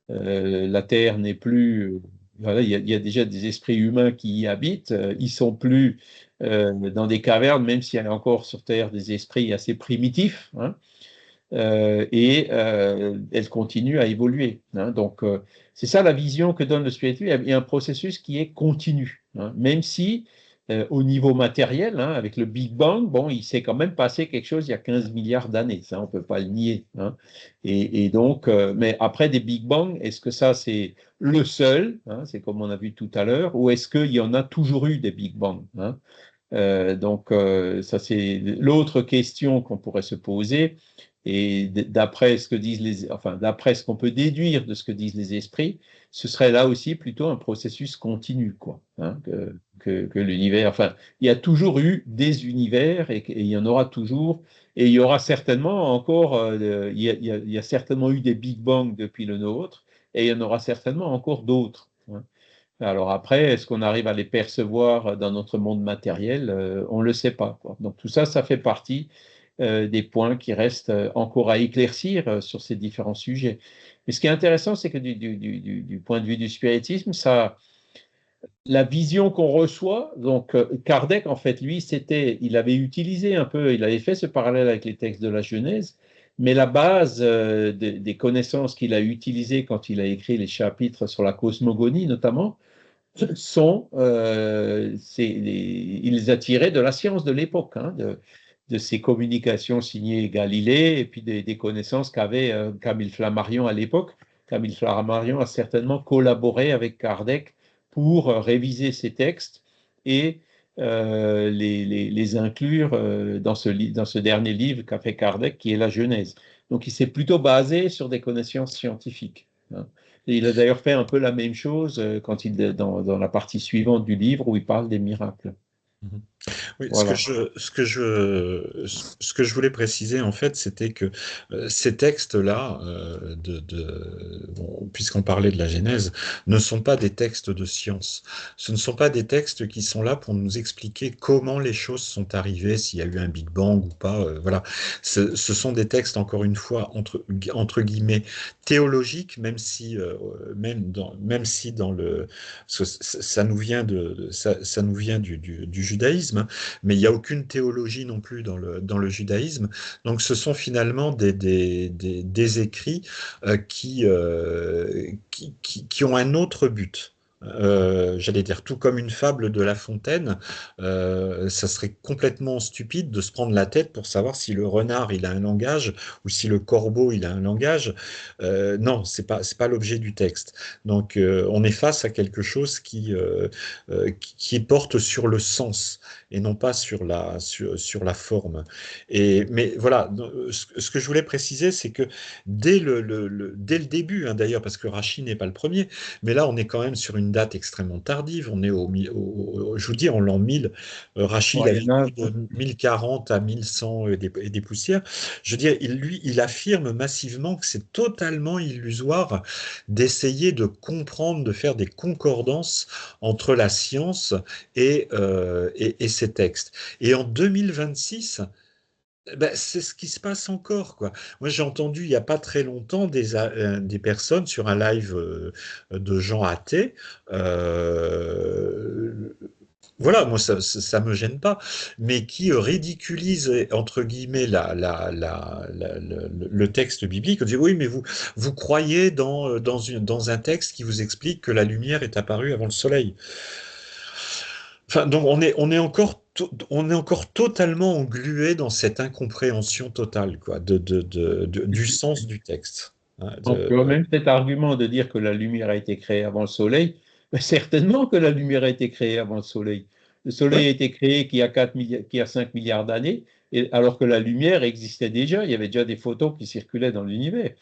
La Terre n'est plus... voilà, il y a déjà des esprits humains qui y habitent. Ils sont plus dans des cavernes, même s'il y a encore sur Terre des esprits assez primitifs, hein. Et elles continuent à évoluer, hein. Donc, c'est ça la vision que donne le spiritisme. Il y a un processus qui est continu, hein. Même si, au niveau matériel, hein, avec le Big Bang, bon, il s'est quand même passé quelque chose il y a 15 milliards d'années. Ça, on ne peut pas le nier, hein. Et donc, mais après des Big Bang, est-ce que ça, c'est le seul, hein, c'est comme on a vu tout à l'heure, ou est-ce qu'il y en a toujours eu des Big Bang, hein? Donc, ça, c'est l'autre question qu'on pourrait se poser. Et d'après ce que disent enfin, d'après ce qu'on peut déduire de ce que disent les esprits, ce serait là aussi plutôt un processus continu, quoi, hein, que l'univers. Enfin, il y a toujours eu des univers et il y en aura toujours. Et il y aura certainement encore, il y a certainement eu des Big Bang depuis le nôtre, et il y en aura certainement encore d'autres, hein. Alors après, est-ce qu'on arrive à les percevoir dans notre monde matériel? On ne le sait pas, quoi. Donc tout ça, ça fait partie des points qui restent encore à éclaircir sur ces différents sujets. Mais ce qui est intéressant, c'est que du point de vue du spiritisme, la vision qu'on reçoit, donc Kardec, en fait, lui, il avait utilisé un peu, il avait fait ce parallèle avec les textes de la Genèse, mais la base des connaissances qu'il a utilisées quand il a écrit les chapitres sur la cosmogonie, notamment, il les a tirés de la science de l'époque, hein, de ces communications signées Galilée et puis des connaissances qu'avait Camille Flammarion à l'époque. Camille Flammarion a certainement collaboré avec Kardec pour réviser ces textes et les inclure dans ce dernier livre qu'a fait Kardec, qui est la Genèse. Donc il s'est plutôt basé sur des connaissances scientifiques, hein. Et il a d'ailleurs fait un peu la même chose dans la partie suivante du livre où il parle des miracles. Oui, Voilà. ce que je voulais préciser en fait, c'était que ces textes-là, bon, puisqu'on parlait de la Genèse, ne sont pas des textes de science. Ce ne sont pas des textes qui sont là pour nous expliquer comment les choses sont arrivées, s'il y a eu un Big Bang ou pas. Voilà, ce sont des textes, encore une fois, entre guillemets, théologiques, même si dans le, ça nous vient ça nous vient du judaïsme, hein, mais il n'y a aucune théologie non plus dans le judaïsme. Donc ce sont finalement des écrits qui ont un autre but. J'allais dire, tout comme une fable de La Fontaine, ça serait complètement stupide de se prendre la tête pour savoir si le renard il a un langage ou si le corbeau il a un langage. Non, c'est pas l'objet du texte. Donc on est face à quelque chose qui porte sur le sens et non pas sur la forme. Mais voilà, ce que je voulais préciser, c'est que dès le début, hein, d'ailleurs, parce que Rachid n'est pas le premier, mais là, on est quand même sur une date extrêmement tardive. On est je vous dis, en l'an 1000. Rachid a Ouais, il y en a. vécu de 1040 à 1100 et des poussières. Je veux dire, il affirme massivement que c'est totalement illusoire d'essayer de comprendre, de faire des concordances entre la science et ces textes. Et en 2026, ben, c'est ce qui se passe encore, quoi. Moi, j'ai entendu il n'y a pas très longtemps des personnes sur un live de gens athées. euh, voilà, moi, ça me gêne pas, mais qui ridiculisent, entre guillemets, le texte biblique. On dit, oui, mais vous croyez dans un texte qui vous explique que la lumière est apparue avant le soleil. Enfin, donc on est encore totalement englué dans cette incompréhension totale, quoi, du sens du texte. Hein, On peut même cet argument de dire que la lumière a été créée avant le Soleil, mais certainement que la lumière a été créée avant le Soleil. Le Soleil ouais. a été créé qu'il y a 5 milliards d'années, alors que la lumière existait déjà. Il y avait déjà des photons qui circulaient dans l'univers.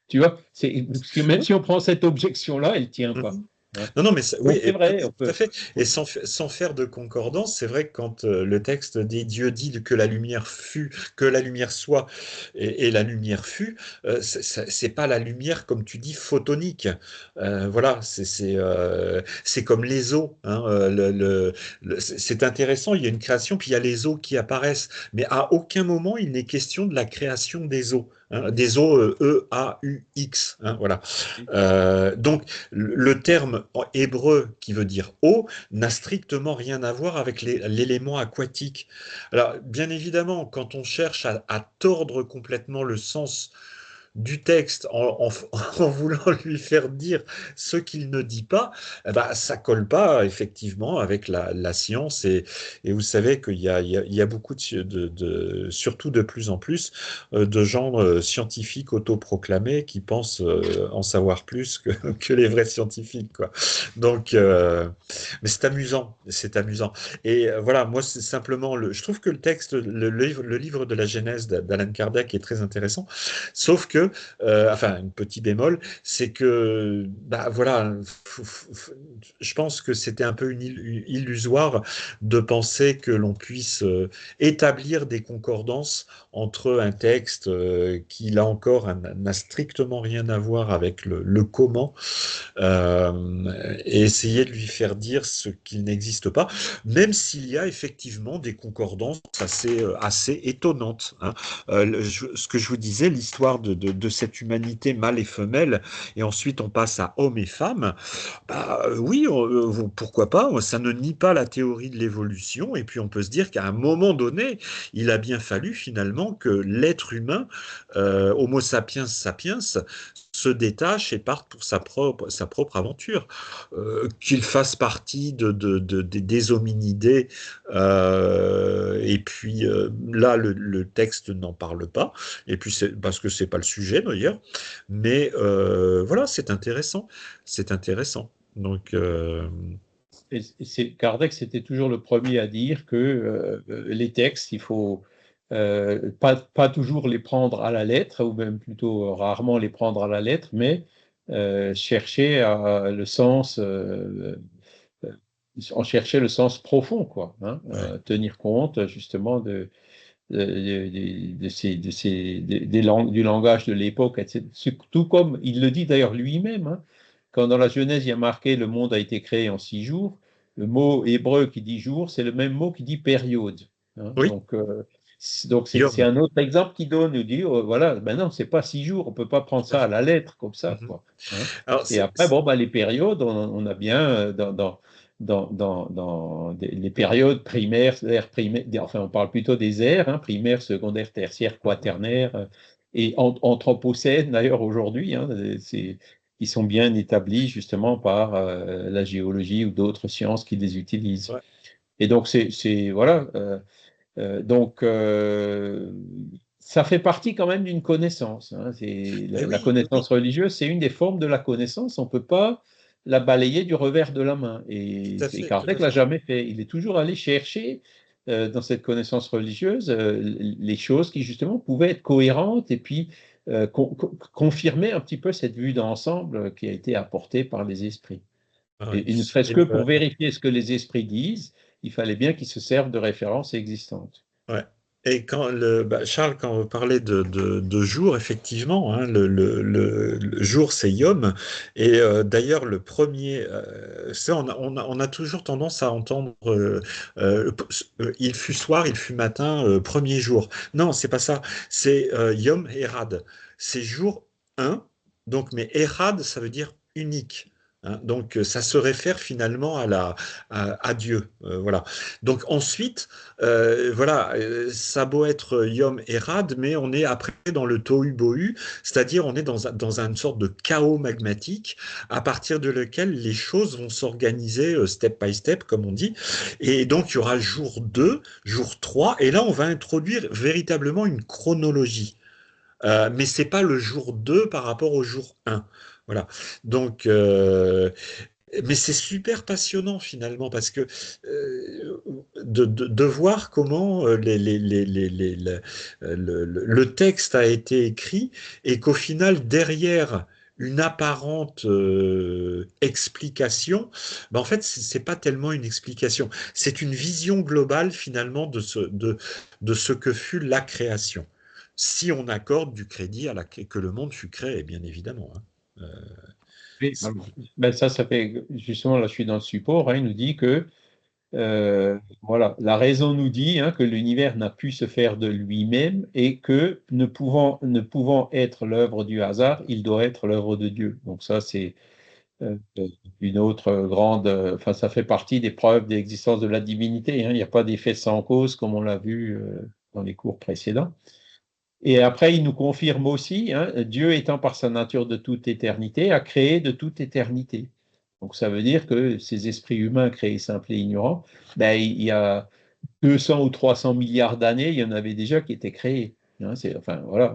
Tu vois, parce que même si on prend cette objection-là, elle ne tient pas. Mhm. Hein. Non, non, mais oui, Donc c'est vrai, on tout à peut. fait. Et sans faire de concordance, c'est vrai que quand le texte dit Dieu dit que la lumière fut, que la lumière soit, et la lumière fut, c'est pas la lumière comme tu dis photonique. Voilà, c'est comme les eaux. Hein, c'est intéressant. Il y a une création, puis il y a les eaux qui apparaissent, mais à aucun moment il n'est question de la création des eaux. Hein, des eaux E-A-U-X. Hein, voilà. Donc le terme en hébreu qui veut dire eau n'a strictement rien à voir avec l'élément aquatique. Alors, bien évidemment, quand on cherche à tordre complètement le sens du texte en voulant lui faire dire ce qu'il ne dit pas, eh ben, ça colle pas effectivement avec la science. Et vous savez qu'il y a beaucoup surtout de plus en plus, de gens scientifiques autoproclamés qui pensent en savoir plus que les vrais scientifiques, quoi. Donc, mais c'est amusant, c'est amusant. Et voilà, moi, c'est simplement je trouve que le texte, le livre de la Genèse d'Alan Kardec est très intéressant, sauf que, enfin, un petit bémol, c'est que, bah voilà, je pense que c'était un peu illusoire de penser que l'on puisse établir des concordances entre un texte qui, là encore, n'a strictement rien à voir avec le comment, et essayer de lui faire dire ce qu'il n'existe pas, même s'il y a effectivement des concordances assez étonnantes. Hein. Ce que je vous disais, l'histoire de cette humanité mâle et femelle, et ensuite on passe à homme et femme, bah, oui, pourquoi pas, ça ne nie pas la théorie de l'évolution, et puis on peut se dire qu'à un moment donné, il a bien fallu finalement que l'être humain, Homo sapiens sapiens, se détache et parte pour sa propre aventure. Qu'il fasse partie des hominidés, et puis là, le texte n'en parle pas, et puis c'est parce que c'est pas le sujet d'ailleurs, mais voilà, c'est intéressant, c'est intéressant. Donc, Kardec, c'était toujours le premier à dire que les textes, il faut pas toujours les prendre à la lettre, ou même plutôt rarement les prendre à la lettre, mais chercher le sens on cherchait le sens profond, quoi, hein, Ouais. tenir compte justement du langage de l'époque, etc. Tout comme il le dit d'ailleurs lui-même, hein, quand dans la Genèse il y a marqué le monde a été créé en 6 jours, le mot hébreu qui dit jour, c'est le même mot qui dit période, hein. Oui, Donc c'est Yom. un autre exemple qui donne, il dit, voilà, ben non, c'est pas 6 jours, on peut pas prendre Tout à ça à fait. la lettre comme ça, Mhm. quoi, hein. Alors, Et après, bon, ben, les périodes, on a bien les périodes primaires, enfin, on parle plutôt des ères, hein, primaire, secondaire, tertiaire, Mhm. quaternaire, et anthropocène d'ailleurs aujourd'hui, hein, qui sont bien établis justement par la géologie ou d'autres sciences qui les utilisent. Ouais. Et donc, voilà. Donc, ça fait partie quand même d'une connaissance, hein. Eh La oui, oui, oui, connaissance religieuse, c'est une des formes de la connaissance. On ne peut pas la balayer du revers de la main. tout à fait, tout Kardec à l'a fait. jamais fait. Il est toujours allé chercher dans cette connaissance religieuse les choses qui justement pouvaient être cohérentes et puis confirmer un petit peu cette vue d'ensemble qui a été apportée par les esprits. Ouais. Et ne serait-ce Et que pour vérifier ce que les esprits disent, il fallait bien qu'ils se servent de références existantes. ouais. Et Charles, quand vous parlez de jour, effectivement, hein, le jour, c'est Yom. Et d'ailleurs, le premier, ça, on a toujours tendance à entendre euh, il fut soir, il fut matin, premier jour. Non, c'est pas ça. C'est Yom Erad. C'est jour un. Donc, mais Erad, ça veut dire unique, hein. Donc, ça se réfère finalement à Dieu. Voilà. Donc, ensuite, voilà, ça a beau être Yom et Rad, mais on est après dans le tohu-bohu, c'est-à-dire on est dans une sorte de chaos magmatique à partir de lequel les choses vont s'organiser step by step, comme on dit. Et donc il y aura jour 2, jour 3, et là on va introduire véritablement une chronologie. Mais c'est pas le jour 2 par rapport au jour 1. Voilà. Donc, mais c'est super passionnant finalement parce que de voir comment le texte a été écrit et qu'au final, derrière une apparente explication, ben en fait, c'est pas tellement une explication, c'est une vision globale finalement de ce que fut la création. Si on accorde du crédit que le monde fut créé, bien évidemment, hein. Oui, ben ça fait justement, là je suis dans le support, hein, il nous dit que voilà, la raison nous dit hein, que l'univers n'a pu se faire de lui-même et que ne pouvant être l'œuvre du hasard, il doit être l'œuvre de Dieu. Donc ça, c'est une autre grande, enfin ça fait partie des preuves d'existence de la divinité, hein. Il n'y a pas d'effet sans cause comme on l'a vu dans les cours précédents. Et après, il nous confirme aussi, hein, Dieu étant par sa nature de toute éternité, a créé de toute éternité. Donc ça veut dire que ces esprits humains créés simples et ignorants, ben, il y a 200 ou 300 milliards d'années, il y en avait déjà qui étaient créés, hein. Enfin voilà,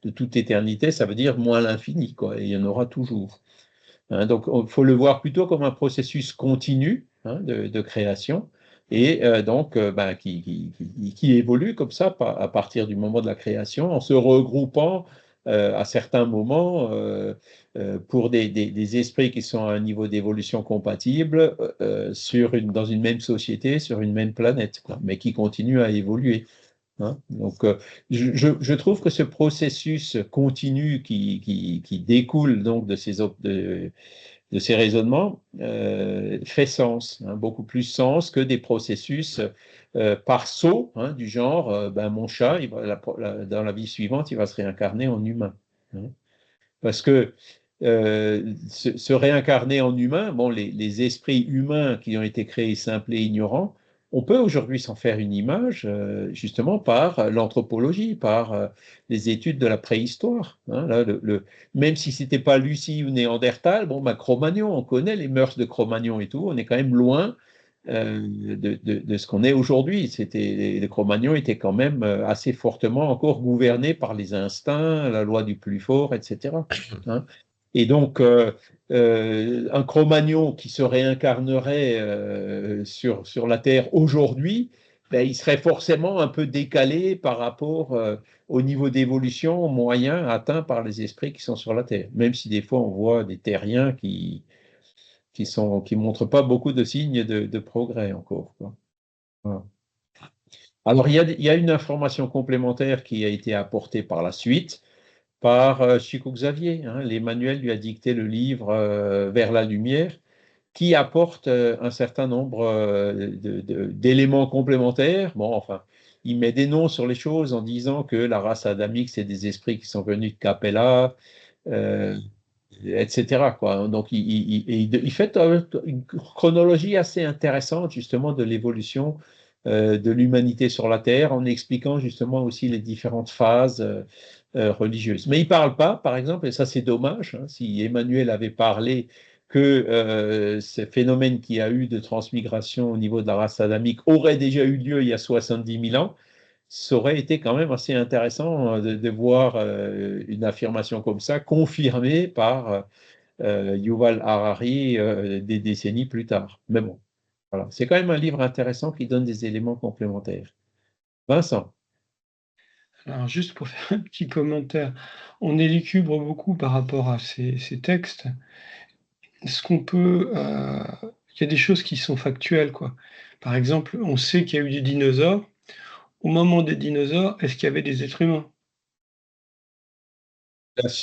de toute éternité, ça veut dire moins l'infini, quoi, et il y en aura toujours, hein. Donc il faut le voir plutôt comme un processus continu, hein, de création et donc ben, qui évolue comme ça à partir du moment de la création en se regroupant à certains moments pour des esprits qui sont à un niveau d'évolution compatible dans une même société, sur une même planète, quoi, mais qui continuent à évoluer, hein. Donc, je trouve que ce processus continu qui découle donc de ces raisonnements fait sens, hein, beaucoup plus sens que des processus par saut, hein, du genre, ben, mon chat, dans la vie suivante, il va se réincarner en humain, hein. Parce que se réincarner en humain, bon, les esprits humains qui ont été créés simples et ignorants, on peut aujourd'hui s'en faire une image justement par l'anthropologie, par les études de la préhistoire, hein. Là, même si c'était pas Lucie ou Néandertal, bon, bah, Cro-Magnon, on connaît les mœurs de Cro-Magnon et tout, on est quand même loin de ce qu'on est aujourd'hui. Les Cro-Magnons étaient quand même assez fortement encore gouvernés par les instincts, la loi du plus fort, etc., hein. Et donc, un Cro-Magnon qui se réincarnerait sur la Terre aujourd'hui, ben, il serait forcément un peu décalé par rapport au niveau d'évolution moyen atteint par les esprits qui sont sur la Terre. Même si des fois on voit des terriens qui montrent pas beaucoup de signes de progrès encore, quoi. Voilà. Alors, il y a une information complémentaire qui a été apportée par la suite par Chico Xavier, hein. L'Emmanuel lui a dicté le livre Vers la lumière, qui apporte un certain nombre d'éléments complémentaires. Bon, enfin, il met des noms sur les choses en disant que la race adamique, c'est des esprits qui sont venus de Capella, euh, etc., quoi. Donc, il fait une chronologie assez intéressante, justement, de l'évolution de l'humanité sur la Terre, en expliquant justement aussi les différentes phases religieuses. Mais il ne parle pas, par exemple, et ça c'est dommage, hein, si Emmanuel avait parlé que ces phénomènes qu'il y a eu de transmigration au niveau de la race adamique auraient déjà eu lieu il y a 70 000 ans, ça aurait été quand même assez intéressant de voir une affirmation comme ça confirmée par Yuval Harari des décennies plus tard. Mais bon, voilà. C'est quand même un livre intéressant qui donne des éléments complémentaires. Vincent. Alors, juste pour faire un petit commentaire, on élucubre beaucoup par rapport à ces textes. Est-ce qu'on peut. Il y a des choses qui sont factuelles, quoi. Par exemple, on sait qu'il y a eu des dinosaures. Au moment des dinosaures, est-ce qu'il y avait des êtres humains?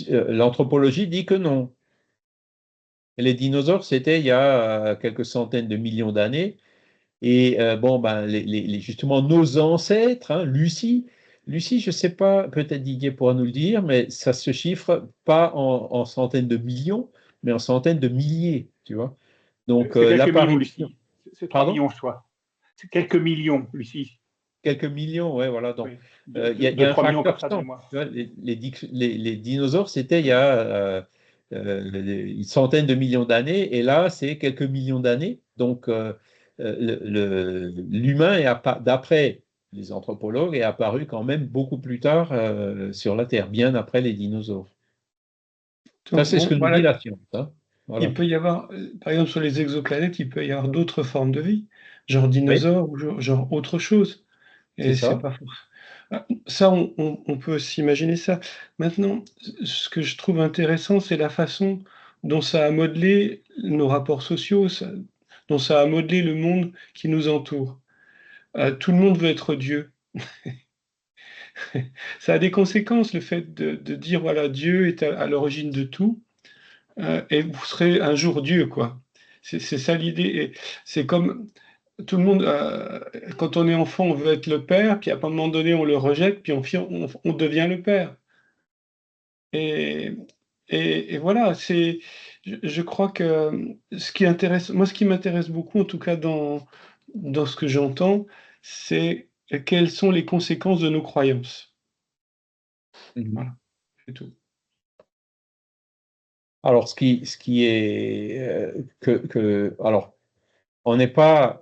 L'anthropologie dit que non. Les dinosaures, c'était il y a quelques centaines de millions d'années. Et bon, ben, justement, nos ancêtres, hein, Lucie, je ne sais pas, peut-être Didier pourra nous le dire, mais ça se chiffre pas en centaines de millions, mais en centaines de milliers, tu vois. Donc, C'est quelques millions, l'apparition. Lucie. C'est 3 Pardon? millions, je crois. C'est quelques millions, Lucie. Quelques millions, ouais, voilà. Donc, Oui. il y De a un 3 millions comme facteur ça de 100. mémoire. Tu vois, les dinosaures, c'était il y a une centaine de millions d'années, et là, c'est quelques millions d'années. Donc, l'humain, d'après les anthropologues, est apparu quand même beaucoup plus tard sur la Terre, bien après les dinosaures. Ça, Donc, c'est ce bon, que nous dit voilà, la science, hein. Voilà. il peut y avoir, par exemple, sur les exoplanètes, il peut y avoir d'autres formes de vie, genre Oui, dinosaures ou genre autre chose. c'est Et c'est ça. pas forcément. Ça, on peut s'imaginer ça. Maintenant, ce que je trouve intéressant, c'est la façon dont ça a modelé nos rapports sociaux, dont ça a modelé le monde qui nous entoure. Tout le monde veut être Dieu. Ça a des conséquences, le fait de dire, voilà, Dieu est à l'origine de tout, et vous serez un jour Dieu, quoi. C'est ça l'idée. Et c'est comme tout le monde, quand on est enfant, on veut être le père, puis à un moment donné, on le rejette, puis on devient le père. Et, et voilà, je crois que ce qui m'intéresse beaucoup, en tout cas dans ce que j'entends, c'est quelles sont les conséquences de nos croyances. Mhm. Voilà, c'est tout. Alors, ce qui est alors, on n'est pas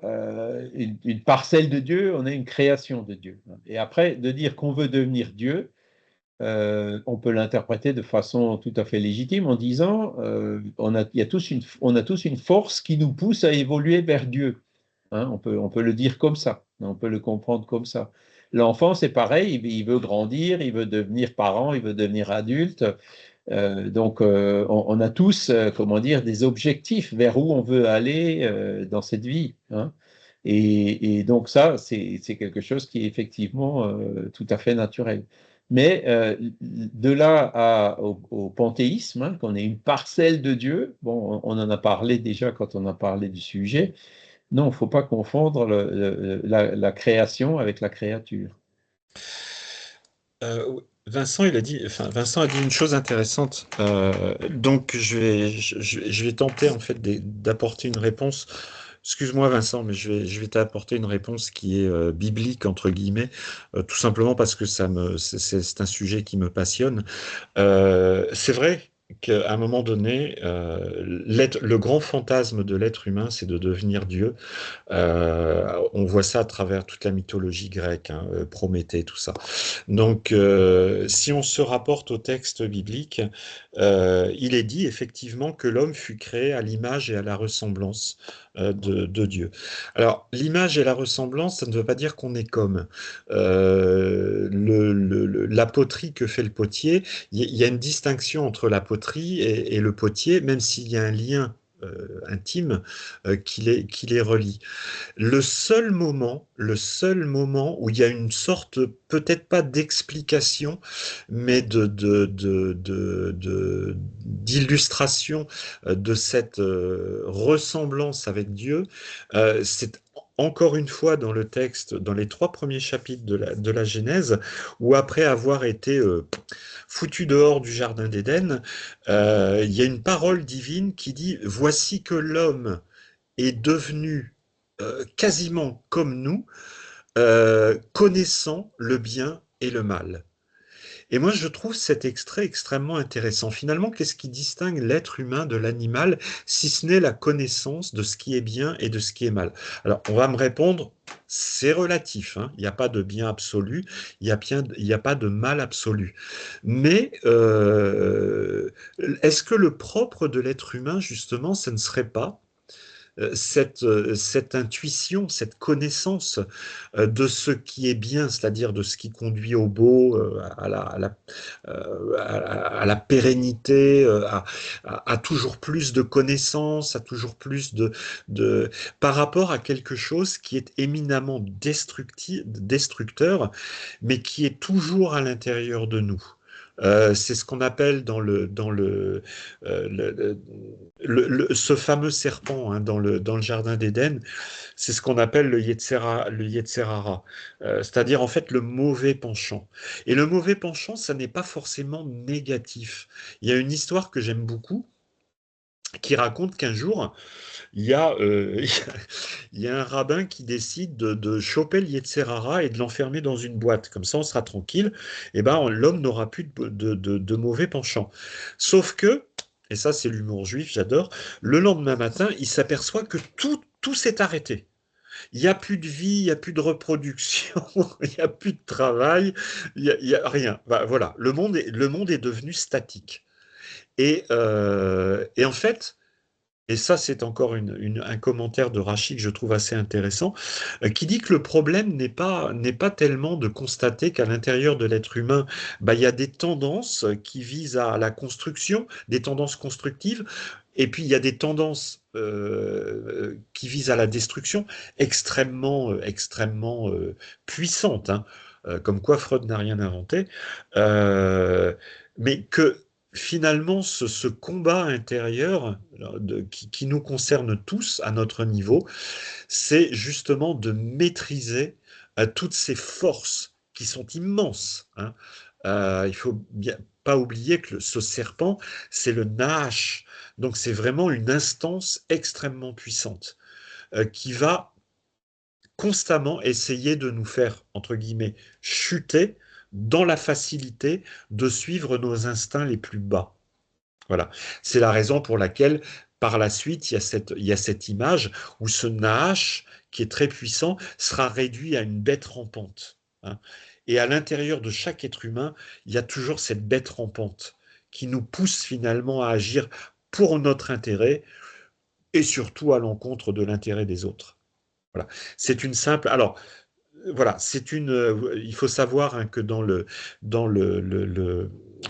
une parcelle de Dieu, on est une création de Dieu. Et après, de dire qu'on veut devenir Dieu, on peut l'interpréter de façon tout à fait légitime en disant on a tous une force qui nous pousse à évoluer vers Dieu. Hein, on peut le dire comme ça, on peut le comprendre comme ça. L'enfant, c'est pareil, il veut grandir, il veut devenir parent, il veut devenir adulte. Donc, on a tous, comment dire, des objectifs vers où on veut aller dans cette vie, hein. Et donc ça, c'est quelque chose qui est effectivement tout à fait naturel. Mais de là au panthéisme, hein, qu'on est une parcelle de Dieu, bon, on en a parlé déjà quand on a parlé du sujet. Non, il ne faut pas confondre la création avec la créature. Oui, Vincent, Vincent a dit une chose intéressante. Donc, je vais tenter en fait d'apporter une réponse. Excuse-moi, Vincent, mais je vais t'apporter une réponse qui est biblique entre guillemets, tout simplement parce que c'est un sujet qui me passionne. C'est vrai qu'à un moment donné, le grand fantasme de l'être humain, c'est de devenir Dieu. On voit ça à travers toute la mythologie grecque, hein, Prométhée, tout ça. Donc, si on se rapporte au texte biblique, il est dit effectivement que l'homme fut créé à l'image et à la ressemblance de Dieu. Alors, l'image et la ressemblance, ça ne veut pas dire qu'on est comme. La poterie que fait le potier, il y a une distinction entre la poterie et le potier, même s'il y a un lien intime qui les relie. Le seul moment où il y a une sorte, peut-être pas d'explication, mais d'illustration de cette ressemblance avec Dieu, c'est encore une fois dans le texte, dans les 3 premiers chapitres de la Genèse, où après avoir été foutu dehors du jardin d'Éden, il y a une parole divine qui dit: voici que l'homme est devenu quasiment comme nous, connaissant le bien et le mal. Et moi, je trouve cet extrait extrêmement intéressant. Finalement, qu'est-ce qui distingue l'être humain de l'animal, si ce n'est la connaissance de ce qui est bien et de ce qui est mal? Alors, on va me répondre, c'est relatif, hein. Il n'y a pas de bien absolu, il n'y a pas de mal absolu. Mais est-ce que le propre de l'être humain, justement, ce ne serait pas cette intuition, cette connaissance de ce qui est bien, c'est-à-dire de ce qui conduit au beau, à la pérennité, à toujours plus de connaissances, à toujours plus par rapport à quelque chose qui est éminemment destructeur, mais qui est toujours à l'intérieur de nous. C'est ce qu'on appelle ce fameux serpent, hein, dans le jardin d'Éden, c'est ce qu'on appelle le Yetzerara, c'est-à-dire en fait le mauvais penchant. Et le mauvais penchant, ça n'est pas forcément négatif. Il y a une histoire que j'aime beaucoup qui raconte qu'un jour, il y a, il y a un rabbin qui décide de choper le Yetzerara et de l'enfermer dans une boîte. Comme ça, on sera tranquille. Et ben, l'homme n'aura plus de mauvais penchant. Sauf que, et ça c'est l'humour juif, j'adore, le lendemain matin, il s'aperçoit que tout s'est arrêté. Il n'y a plus de vie, il n'y a plus de reproduction, il n'y a plus de travail, il y a rien. Ben, voilà, le monde est devenu statique. Et en fait, et ça, c'est encore un commentaire de Rachi que je trouve assez intéressant, qui dit que le problème n'est pas tellement de constater qu'à l'intérieur de l'être humain, bah, il y a des tendances qui visent à la construction, des tendances constructives, et puis il y a des tendances qui visent à la destruction extrêmement puissantes, hein, comme quoi Freud n'a rien inventé, mais que finalement, ce combat intérieur qui nous concerne tous à notre niveau, c'est justement de maîtriser toutes ces forces qui sont immenses, hein. Il faut bien pas oublier que ce serpent, c'est le Nahash. Donc c'est vraiment une instance extrêmement puissante qui va constamment essayer de nous faire, entre guillemets, chuter dans la facilité de suivre nos instincts les plus bas. Voilà. C'est la raison pour laquelle, par la suite, il y a cette image où ce Nahash, qui est très puissant, sera réduit à une bête rampante, hein. Et à l'intérieur de chaque être humain, il y a toujours cette bête rampante qui nous pousse finalement à agir pour notre intérêt et surtout à l'encontre de l'intérêt des autres. Voilà. C'est une simple. Alors, voilà, il faut savoir, hein, que dans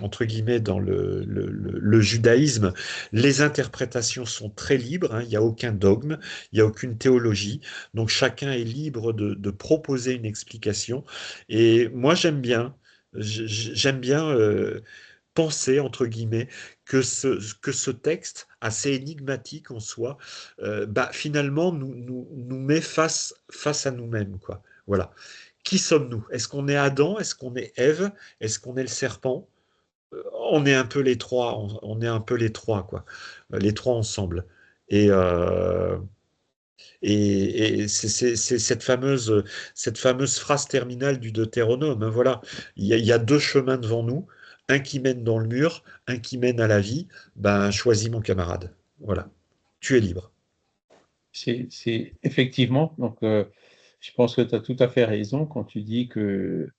entre guillemets, dans le judaïsme, les interprétations sont très libres, hein, il n'y a aucun dogme, il n'y a aucune théologie, donc chacun est libre de proposer une explication. Et moi, j'aime bien penser, entre guillemets, que ce texte, assez énigmatique en soi, bah, finalement, nous met face à nous-mêmes, quoi. Voilà. Qui sommes-nous? Est-ce qu'on est Adam? Est-ce qu'on est Ève? Est-ce qu'on est le serpent? On est un peu les trois, on est un peu les trois, quoi. Les trois ensemble. Et, euh, et c'est cette fameuse phrase terminale du Deutéronome, hein, voilà. Il y a 2 chemins devant nous, un qui mène dans le mur, un qui mène à la vie. Ben, choisis mon camarade. Voilà. Tu es libre. C'est effectivement, donc je pense que tu as tout à fait raison quand tu dis que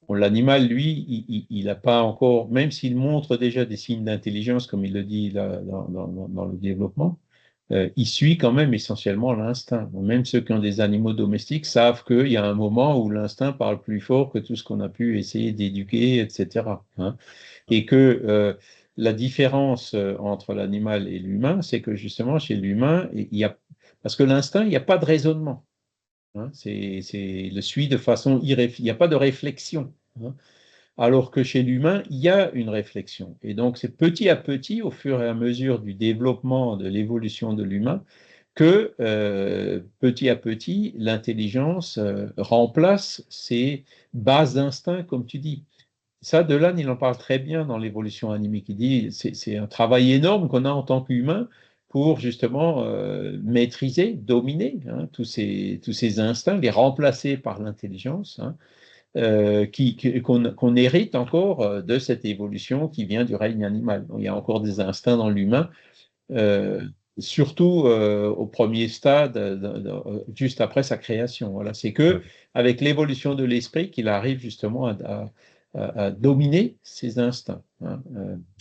bon, l'animal, lui, il n'a pas encore, même s'il montre déjà des signes d'intelligence, comme il le dit là, dans le développement, il suit quand même essentiellement l'instinct. Même ceux qui ont des animaux domestiques savent qu'il y a un moment où l'instinct parle plus fort que tout ce qu'on a pu essayer d'éduquer, etc., hein. Et que la différence entre l'animal et l'humain, c'est que justement, chez l'humain, parce que l'instinct, il n'y a pas de raisonnement. Hein, c'est le suit de façon il n'y a pas de réflexion. Hein. Alors que chez l'humain, il y a une réflexion. Et donc, c'est petit à petit, au fur et à mesure du développement, de l'évolution de l'humain, que petit à petit, l'intelligence remplace ces bases d'instinct, comme tu dis. Ça, Delane, il en parle très bien dans l'évolution animique. Il dit c'est un travail énorme qu'on a en tant qu'humain pour justement maîtriser, dominer hein, tous ces instincts, les remplacer par l'intelligence, hein, qu'on hérite encore de cette évolution qui vient du règne animal. Donc, il y a encore des instincts dans l'humain, euh, surtout au premier stade, juste après sa création. Voilà, c'est que avec l'évolution de l'esprit qu'il arrive justement à dominer ses instincts. Hein.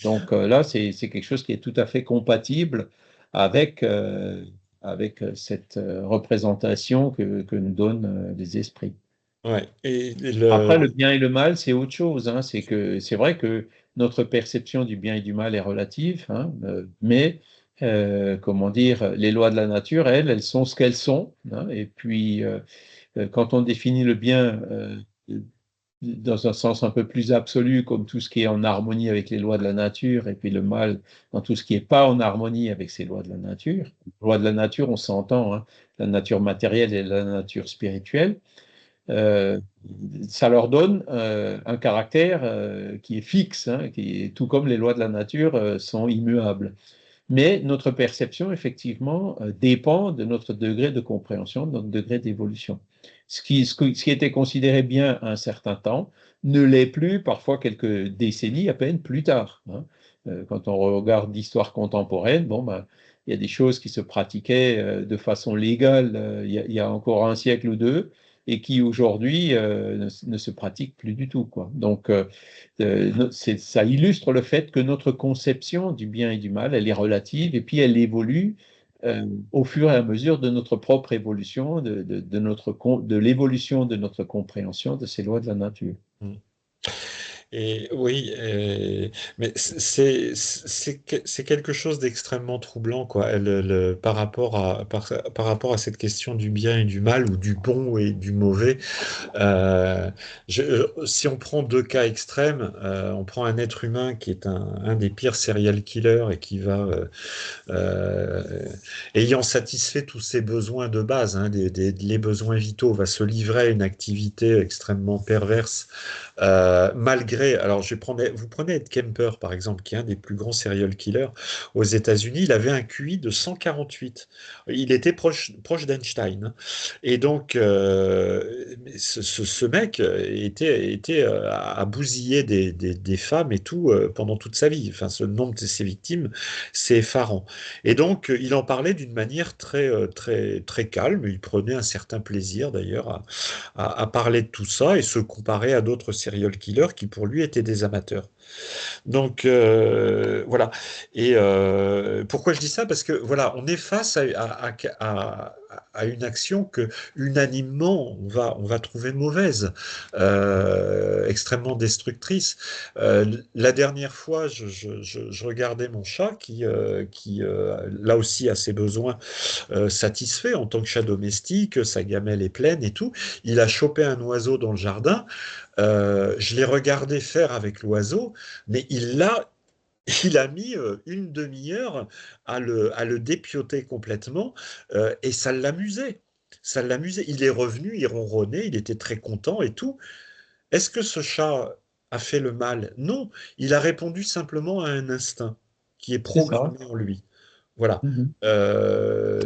Donc là, c'est quelque chose qui est tout à fait compatible avec, cette représentation que nous donnent les esprits. Ouais. Après, le bien et le mal, c'est autre chose. Hein. C'est vrai que notre perception du bien et du mal est relative, hein, mais comment dire, les lois de la nature, elles sont ce qu'elles sont. Hein. Et puis, quand on définit le bien dans un sens un peu plus absolu, comme tout ce qui est en harmonie avec les lois de la nature, et puis le mal dans tout ce qui n'est pas en harmonie avec ces lois de la nature. Les lois de la nature, on s'entend, hein, la nature matérielle et la nature spirituelle. Euh, Ça leur donne un caractère qui est fixe, hein, qui est, tout comme les lois de la nature sont immuables. Mais notre perception, effectivement, dépend de notre degré de compréhension, de notre degré d'évolution. Ce qui était considéré bien à un certain temps ne l'est plus parfois quelques décennies à peine plus tard. Hein. Quand on regarde l'histoire contemporaine, bon, ben, il y a des choses qui se pratiquaient de façon légale il y a encore un siècle ou deux et qui aujourd'hui ne se pratiquent plus du tout, quoi. Donc, ça illustre le fait que notre conception du bien et du mal, elle est relative et puis elle évolue au fur et à mesure de notre propre évolution, de l'évolution de notre compréhension de ces lois de la nature. Mm. Et oui, mais c'est quelque chose d'extrêmement troublant, quoi, par rapport à cette question du bien et du mal, ou du bon et du mauvais. Si on prend deux cas extrêmes, on prend un être humain qui est un des pires serial killers et qui va, euh, ayant satisfait tous ses besoins de base, hein, les besoins vitaux, va se livrer à une activité extrêmement perverse. Malgré, alors vous prenez Ed Kemper par exemple, qui est un des plus grands serial killers aux États-Unis, il avait un QI de 148. Il était proche d'Einstein. Hein. Et donc, ce mec était à bousiller des femmes et tout pendant toute sa vie. Enfin, ce nombre de ses victimes, c'est effarant. Et donc, il en parlait d'une manière très calme. Il prenait un certain plaisir d'ailleurs à parler de tout ça et se comparer à d'autres serial killers qui pour lui étaient des amateurs. Donc voilà. Et pourquoi je dis ça? Parce que voilà, on est face à une action que unanimement on va trouver mauvaise, extrêmement destructrice. La dernière fois, je regardais mon chat qui là aussi a ses besoins satisfaits en tant que chat domestique, sa gamelle est pleine et tout. Il a chopé un oiseau dans le jardin. Je l'ai regardé faire avec l'oiseau, mais il a mis une demi-heure à le dépioter complètement et ça l'amusait. Ça l'amusait. Il est revenu, il ronronnait, il était très content et tout. Est-ce que ce chat a fait le mal? Non, il a répondu simplement à un instinct qui est C'est ça. programmé en lui. Voilà. Mhm.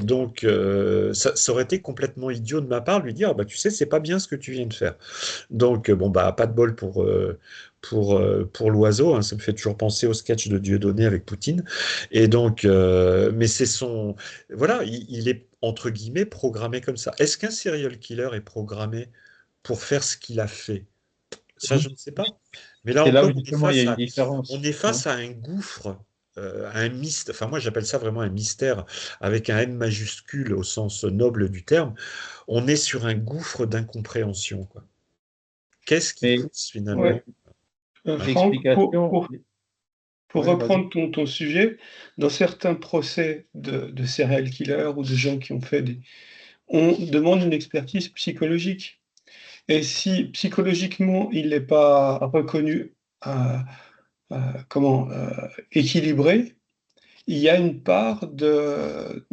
Donc, ça aurait été complètement idiot de ma part de lui dire, bah, tu sais, c'est pas bien ce que tu viens de faire. Donc, bon, bah, pas de bol pour l'oiseau. Hein. Ça me fait toujours penser au sketch de Dieudonné avec Poutine. Et donc, mais voilà, il est entre guillemets programmé comme ça. Est-ce qu'un serial killer est programmé pour faire ce qu'il a fait? Ça, je ne sais pas. Mais là C'est là où encore, justement il y a une différence. on est Hein. face à un gouffre, à un mystère. Enfin, moi, j'appelle ça vraiment un mystère avec un M majuscule au sens noble du terme. On est sur un gouffre d'incompréhension, quoi. Qu'est-ce qui Mais cause finalement? ouais, Franck, l'explication. Pour Ouais, vas-y. reprendre ton sujet, dans certains procès de serial killers ou de gens qui ont fait des... On demande une expertise psychologique. Et si psychologiquement il n'est pas reconnu comment équilibré, il y a une part de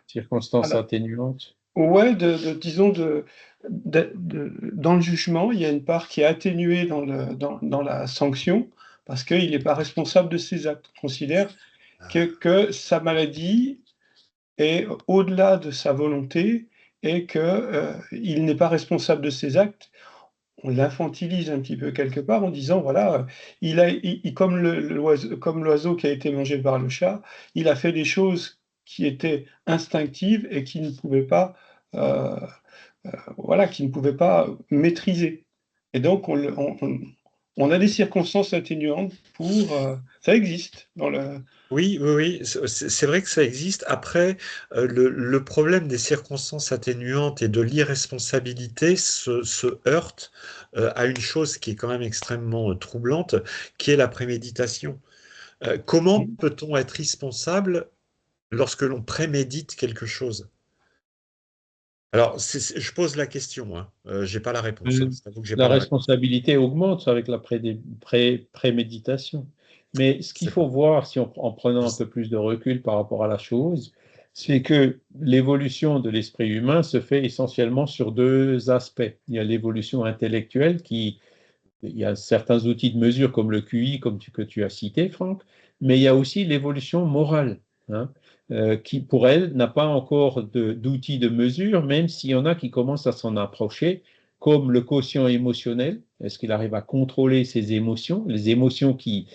Circonstances voilà, atténuantes. ouais, disons dans le jugement, il y a une part qui est atténuée dans la sanction parce qu'il n'est pas responsable de ses actes. On considère que sa maladie est au-delà de sa volonté et que il n'est pas responsable de ses actes. On l'infantilise un petit peu quelque part en disant voilà, comme comme l'oiseau qui a été mangé par le chat, il a fait des choses qui étaient instinctives et qui ne pouvait pas, heu voilà, qui ne pouvait pas maîtriser. Et donc on a des circonstances atténuantes pour, ça existe dans le... Oui, oui, oui, c'est vrai que ça existe. Après, le problème des circonstances atténuantes et de l'irresponsabilité se heurte à une chose qui est quand même extrêmement troublante, qui est la préméditation. Comment Mmh. peut-on être responsable lorsque l'on prémédite quelque chose? Alors, je pose la question, hein. J'ai pas la réponse, hein. Euh, C'est à vous que j'ai pas La la réponse. responsabilité augmente avec la préméditation. Mais ce qu'il C'est faut pas. voir, si en prenant un peu plus de recul par rapport à la chose, c'est que l'évolution de l'esprit humain se fait essentiellement sur deux aspects. Il y a l'évolution intellectuelle il y a certains outils de mesure comme le QI, que tu as cité, Franck, mais il y a aussi l'évolution morale, hein, qui, pour elle, n'a pas encore d'outils de mesure, même s'il y en a qui commencent à s'en approcher, comme le quotient émotionnel. Est-ce qu'il arrive à contrôler ses émotions, les émotions qui...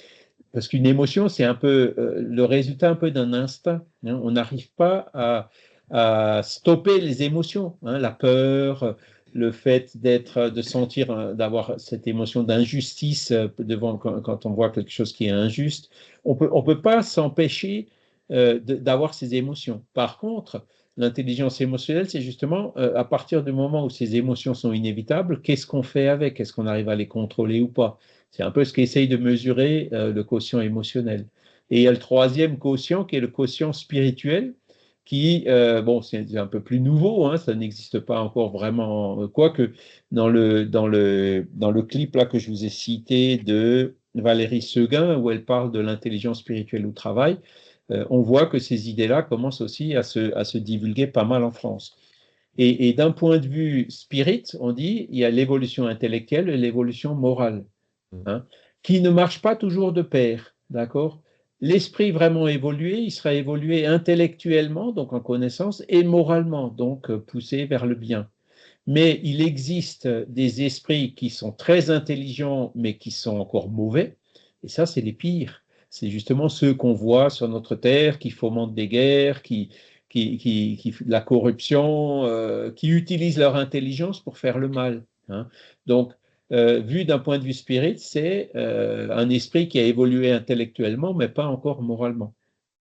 Parce qu'une émotion, c'est un peu le résultat un peu d'un instinct, hein. On n'arrive pas à stopper les émotions, hein, la peur, le fait de sentir, d'avoir cette émotion d'injustice devant quand on voit quelque chose qui est injuste. On peut pas s'empêcher d'avoir ces émotions. Par contre, l'intelligence émotionnelle, c'est justement à partir du moment où ces émotions sont inévitables, qu'est-ce qu'on fait avec? Est-ce qu'on arrive à les contrôler ou pas? C'est un peu ce qu'essaye de mesurer le quotient émotionnel. Et il y a le troisième quotient qui est le quotient spirituel, qui, bon, c'est un peu plus nouveau, hein, ça n'existe pas encore vraiment, quoique dans le clip là que je vous ai cité de Valérie Seguin, où elle parle de l'intelligence spirituelle au travail, on voit que ces idées-là commencent aussi à se divulguer pas mal en France. Et d'un point de vue spirit, on dit il y a l'évolution intellectuelle et l'évolution morale, hein, qui ne marchent pas toujours de pair, d'accord? L'esprit vraiment évolué, il sera évolué intellectuellement, donc en connaissance, et moralement, donc poussé vers le bien. Mais il existe des esprits qui sont très intelligents, mais qui sont encore mauvais, et ça, c'est les pires. C'est justement ceux qu'on voit sur notre terre, qui fomentent des guerres, la corruption, qui utilisent leur intelligence pour faire le mal, hein. Donc, vu d'un point de vue spirit, c'est un esprit qui a évolué intellectuellement, mais pas encore moralement.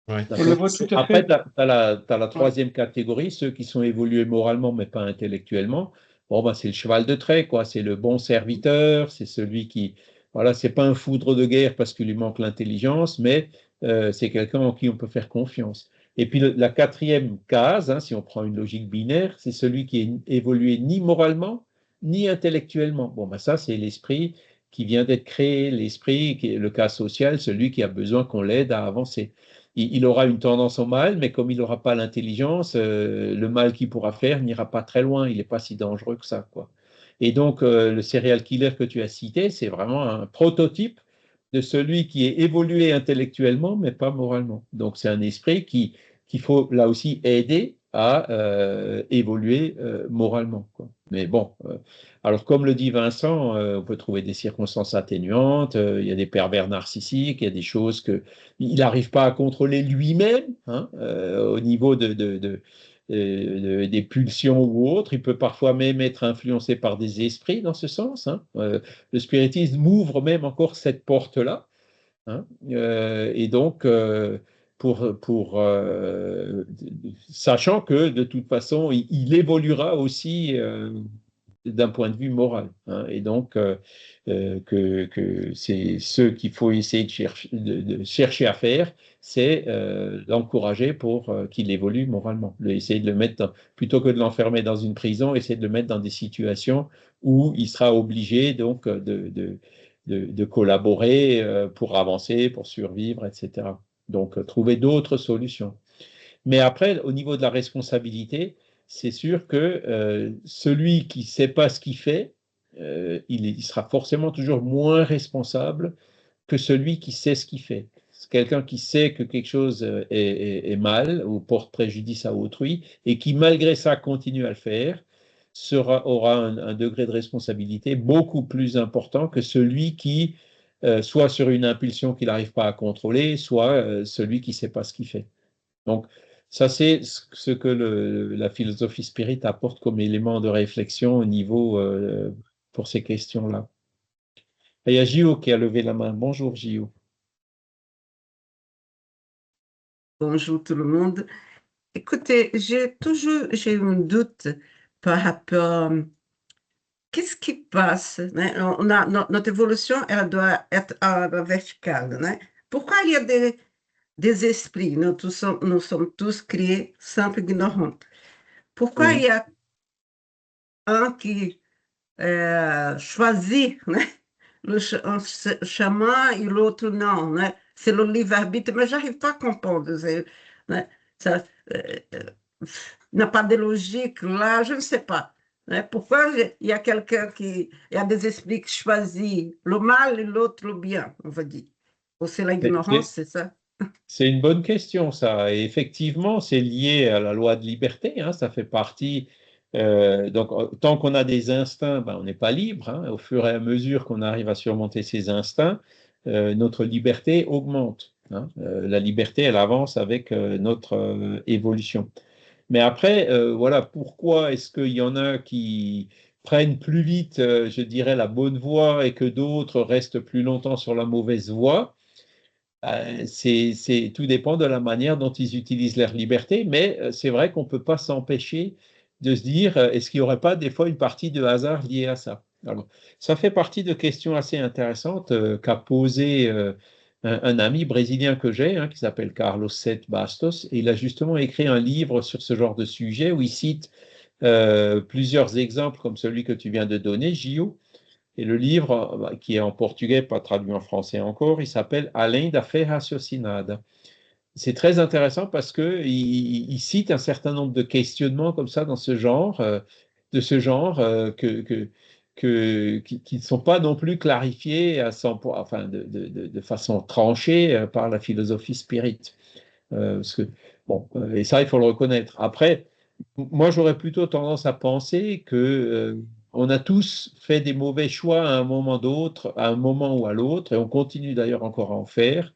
Ouais. Je le D'accord. vois tout à Après, fait. tu as la Ouais. troisième catégorie, ceux qui sont évolués moralement, mais pas intellectuellement. Bon, ben, c'est le cheval de trait, quoi. C'est le bon serviteur, c'est celui qui, voilà, c'est pas un foudre de guerre parce qu'il lui manque l'intelligence, mais c'est quelqu'un en qui on peut faire confiance. Et puis la quatrième case, hein, si on prend une logique binaire, c'est celui qui est évolué ni moralement, ni intellectuellement. Bon, ben ça, c'est l'esprit qui vient d'être créé, l'esprit, qui est le cas social, celui qui a besoin qu'on l'aide à avancer. Il aura une tendance au mal, mais comme il n'aura pas l'intelligence, le mal qu'il pourra faire n'ira pas très loin, il n'est pas si dangereux que ça, quoi. Et donc, le serial killer que tu as cité, c'est vraiment un prototype de celui qui est évolué intellectuellement, mais pas moralement. Donc, c'est un esprit qu'il faut là aussi aider à évoluer moralement, quoi. Mais bon, alors comme le dit Vincent, on peut trouver des circonstances atténuantes, il y a des pervers narcissiques, il y a des choses que il n'arrive pas à contrôler lui-même, hein, au niveau des pulsions ou autres. Il peut parfois même être influencé par des esprits dans ce sens, hein. Le spiritisme ouvre même encore cette porte-là, hein. Et donc, sachant que de toute façon, il évoluera aussi d'un point de vue moral. Hein. Et donc, que c'est ce qu'il faut essayer de chercher à faire, c'est l'encourager pour qu'il évolue moralement. Essayer de le mettre plutôt que de l'enfermer dans une prison, essayer de le mettre dans des situations où il sera obligé donc de collaborer pour avancer, pour survivre, etc. Donc, trouver d'autres solutions. Mais après, au niveau de la responsabilité, c'est sûr que celui qui ne sait pas ce qu'il fait, il sera forcément toujours moins responsable que celui qui sait ce qu'il fait. Quelqu'un qui sait que quelque chose est mal ou porte préjudice à autrui et qui, malgré ça, continue à le faire, aura un degré de responsabilité beaucoup plus important que celui qui, soit sur une impulsion qu'il n'arrive pas à contrôler, soit celui qui ne sait pas ce qu'il fait. Donc, ça, c'est ce que la philosophie spirit apporte comme élément de réflexion au niveau pour ces questions-là. Et il y a Gio qui a levé la main. Bonjour, Gio. Bonjour tout le monde. Écoutez, j'ai un doute par rapport qu'est-ce qui passe, né? Notre évolution, elle doit être à la verticale, né? Pourquoi il y a des esprits? Nous sommes tous créés sans ignorants. Pourquoi il y a un qui choisit, né? Un chemin et l'autre non, né? C'est le livre-arbitre, mais j'arrive pas à comprendre. Né? Ça n'a pas de logique là, je ne sais pas. Né? Pourquoi il y a il y a des esprits qui choisissent le mal et l'autre le bien, on va dire. Ou c'est l'ignorance, c'est ça? C'est une bonne question, ça. Et effectivement, c'est lié à la loi de liberté. Hein, ça fait partie. Donc, tant qu'on a des instincts, ben, on n'est pas libre. Hein. Au fur et à mesure qu'on arrive à surmonter ces instincts, notre liberté augmente. Hein. La liberté, elle avance avec notre évolution. Mais après, voilà, pourquoi est-ce qu'il y en a qui prennent plus vite, je dirais, la bonne voie et que d'autres restent plus longtemps sur la mauvaise voie? Tout dépend de la manière dont ils utilisent leur liberté, mais c'est vrai qu'on ne peut pas s'empêcher de se dire, est-ce qu'il n'y aurait pas des fois une partie de hasard liée à ça? Alors, ça fait partie de questions assez intéressantes qu'a posé un ami brésilien que j'ai, hein, qui s'appelle Carlos Sete Bastos, et il a justement écrit un livre sur ce genre de sujet où il cite plusieurs exemples comme celui que tu viens de donner, Gio. Et le livre, qui est en portugais, pas traduit en français encore, il s'appelle Além da fé raciocinada. C'est très intéressant parce qu'il cite un certain nombre de questionnements comme ça dans ce genre, qui ne sont pas non plus clarifiés à 100 enfin, de façon tranchée par la philosophie spirit. Bon, et ça, il faut le reconnaître. Après, moi, j'aurais plutôt tendance à penser que on a tous fait des mauvais choix à un moment d'autre, à un moment ou à l'autre, et on continue d'ailleurs encore à en faire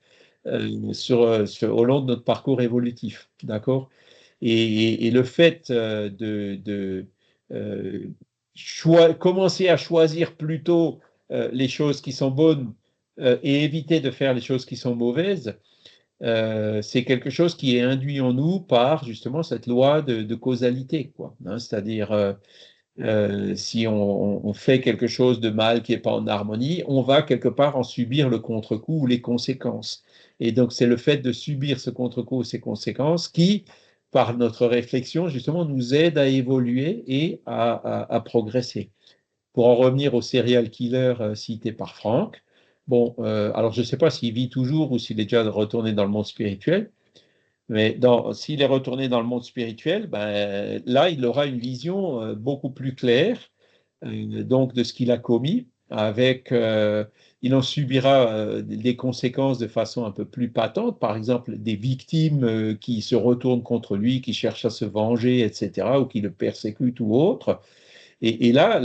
au long de notre parcours évolutif, d'accord? Et le fait commencer à choisir plutôt les choses qui sont bonnes et éviter de faire les choses qui sont mauvaises, c'est quelque chose qui est induit en nous par justement cette loi de causalité, quoi. Hein, c'est-à-dire, si on fait quelque chose de mal qui n'est pas en harmonie, on va quelque part en subir le contre-coup ou les conséquences. Et donc, c'est le fait de subir ce contre-coup ou ces conséquences qui, par notre réflexion, justement, nous aide à évoluer et à progresser. Pour en revenir au serial killer cité par Franck, bon, alors je ne sais pas s'il vit toujours ou s'il est déjà retourné dans le monde spirituel, mais s'il est retourné dans le monde spirituel, ben, là, il aura une vision beaucoup plus claire donc de ce qu'il a commis, il en subira des conséquences de façon un peu plus patente, par exemple des victimes qui se retournent contre lui, qui cherchent à se venger, etc., ou qui le persécutent ou autre. Et là,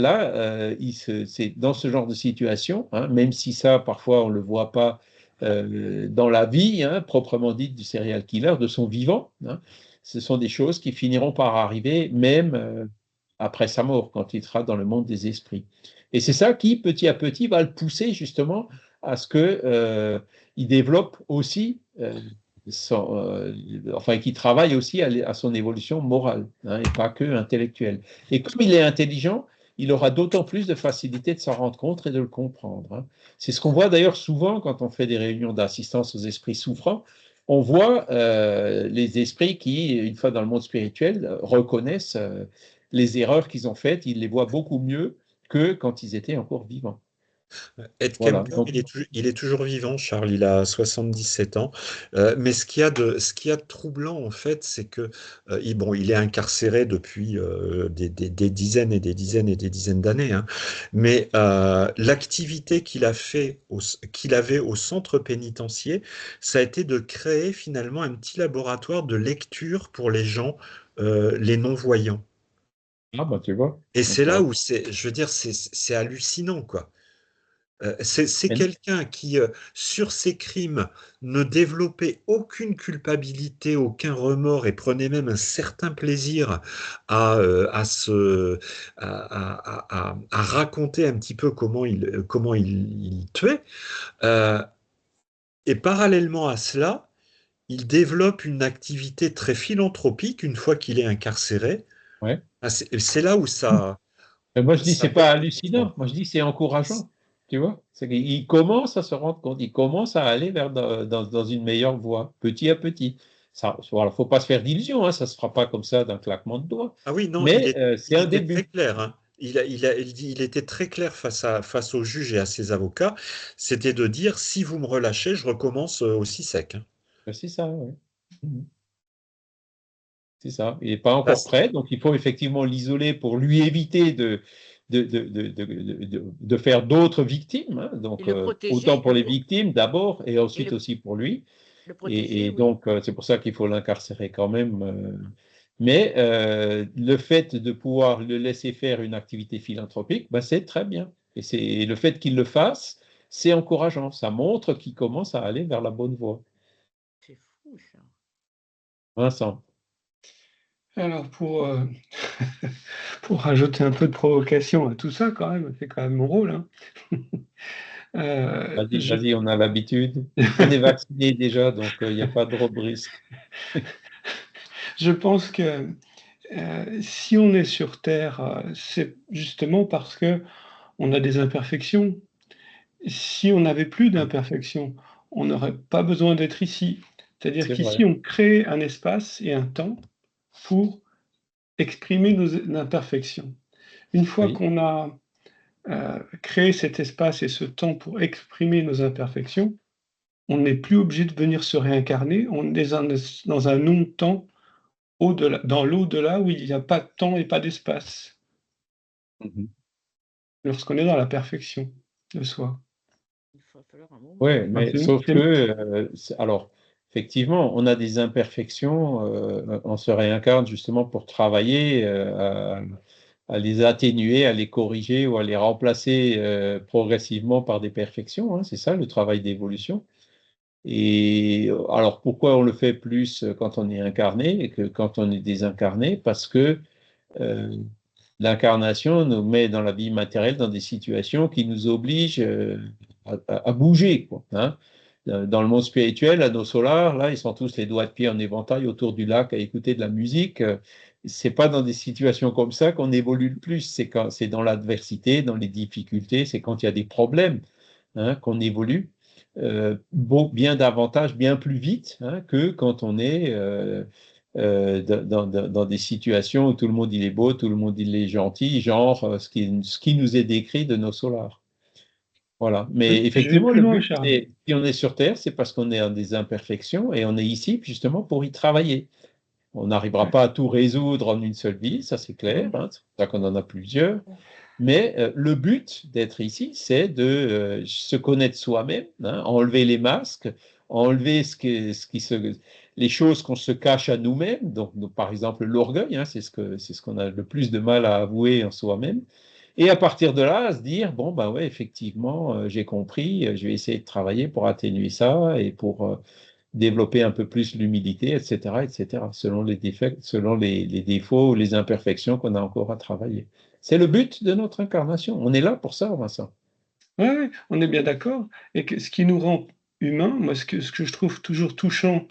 c'est dans ce genre de situation, hein, même si ça, parfois, on ne le voit pas dans la vie, hein, proprement dite, du serial killer, de son vivant, hein, ce sont des choses qui finiront par arriver même après sa mort, quand il sera dans le monde des esprits. Et c'est ça qui, petit à petit, va le pousser justement à ce qu'il développe aussi enfin, qui travaille aussi à son évolution morale, hein, et pas que intellectuelle. Et comme il est intelligent, il aura d'autant plus de facilité de s'en rendre compte et de le comprendre. Hein. C'est ce qu'on voit d'ailleurs souvent quand on fait des réunions d'assistance aux esprits souffrants. On voit les esprits qui, une fois dans le monde spirituel, reconnaissent les erreurs qu'ils ont faites, ils les voient beaucoup mieux que quand ils étaient encore vivants. Ed Voilà. Kemper, Donc, il est toujours vivant, Charles, il a 77 ans. Mais ce qu'il y a de troublant, en fait, c'est que bon, il est incarcéré depuis des dizaines et des dizaines et des dizaines d'années. Hein. Mais l'activité qu'il avait au centre pénitentiaire, ça a été de créer finalement un petit laboratoire de lecture pour les gens, les non-voyants. ah bah tu vois. Et Donc, c'est là où je veux dire, c'est hallucinant, quoi. C'est mais- quelqu'un qui, sur ses crimes, ne développait aucune culpabilité, aucun remords et prenait même un certain plaisir à à raconter un petit peu comment il tuait. Euh, et parallèlement à cela, il développe une activité très philanthropique une fois qu'il est incarcéré. ouais. Ah, c'est là où Mais moi, je dis, ça c'est pas perd hallucinant. complètement. Moi, je dis, c'est encourageant. Tu vois? C'est qu'il commence à se rendre compte, il commence à aller vers dans une meilleure voie, petit à petit. Ça, voilà, faut pas se faire d'illusions, hein, ça se fera pas comme ça d'un claquement de doigts. Ah oui, non, Mais c'est il un était très début. clair, hein. Il était très clair face au juge et à ses avocats. C'était de dire, si vous me relâchez, je recommence aussi sec. Hein. Ben, c'est ça, ouais. Mhm. C'est ça. Il n'est pas Ça, encore prêt, donc il faut effectivement l'isoler pour lui éviter de faire d'autres victimes. Hein. Et Donc, le protéger, autant pour les victimes d'abord et et ensuite aussi pour lui. le protéger, Et oui. donc, c'est pour ça qu'il faut l'incarcérer quand même. Mais le fait de pouvoir le laisser faire une activité philanthropique, ben, c'est très bien. Et le fait qu'il le fasse, c'est encourageant. Ça montre qu'il commence à aller vers la bonne voie. C'est fou, ça. Vincent, Alors, pour rajouter un peu de provocation à tout ça, quand même, c'est quand même mon rôle. Hein. vas-y, Je, vas-y, on a l'habitude. On est vacciné déjà, donc il n'y a pas de risque. je pense que si on est sur Terre, c'est justement parce que on a des imperfections. Si on n'avait plus d'imperfections, on n'aurait pas besoin d'être ici. C'est-à-dire C'est qu'ici, vrai. on crée un espace et un temps pour exprimer nos imperfections. Une fois Oui. qu'on a créé cet espace et ce temps pour exprimer nos imperfections, on n'est plus obligé de venir se réincarner, on est dans un non-temps au-delà, dans l'au-delà où il n'y a pas de temps et pas d'espace, Mhm. lorsqu'on est dans la perfection de soi. Il va falloir un moment. Oui, Enfin, mais sauf que, alors, effectivement, on a des imperfections, on se réincarne justement pour travailler à les atténuer, à les corriger ou à les remplacer progressivement par des perfections. Hein, c'est ça le travail d'évolution. Et alors, pourquoi on le fait plus quand on est incarné que quand on est désincarné? Parce que euh, l'incarnation nous met dans la vie matérielle dans des situations qui nous obligent à bouger, quoi, hein. Dans le monde spirituel, à nos solars, là, ils sont tous les doigts de pied en éventail autour du lac à écouter de la musique. C'est pas dans des situations comme ça qu'on évolue le plus. C'est dans l'adversité, dans les difficultés, c'est quand il y a des problèmes, hein, qu'on évolue bien davantage, bien plus vite, hein, que quand on est dans des situations où tout le monde il est beau, tout le monde il est gentil, genre ce qui nous est décrit de nos solars. Voilà. Mais je vais effectivement, plus le loin, but, Charles. c'est, si on est sur Terre, c'est parce qu'on est en des imperfections et on est ici justement pour y travailler. On n'arrivera pas à tout résoudre en une seule vie, ça c'est clair, hein, c'est pour ça qu'on en a plusieurs. Mais le but d'être ici, c'est de se connaître soi-même, hein, enlever les masques, enlever les choses qu'on se cache à nous-mêmes. Donc, par exemple, l'orgueil, hein, c'est ce qu'on a le plus de mal à avouer en soi-même. Et à partir de là, se dire, bon, ben ouais, effectivement, j'ai compris, je vais essayer de travailler pour atténuer ça et pour développer un peu plus l'humilité, etc., selon les défauts, selon les défauts ou les imperfections qu'on a encore à travailler. C'est le but de notre incarnation. On est là pour ça, Vincent. Ouais, ouais, on est bien d'accord. Et que ce qui nous rend humains, moi, ce que je trouve toujours touchant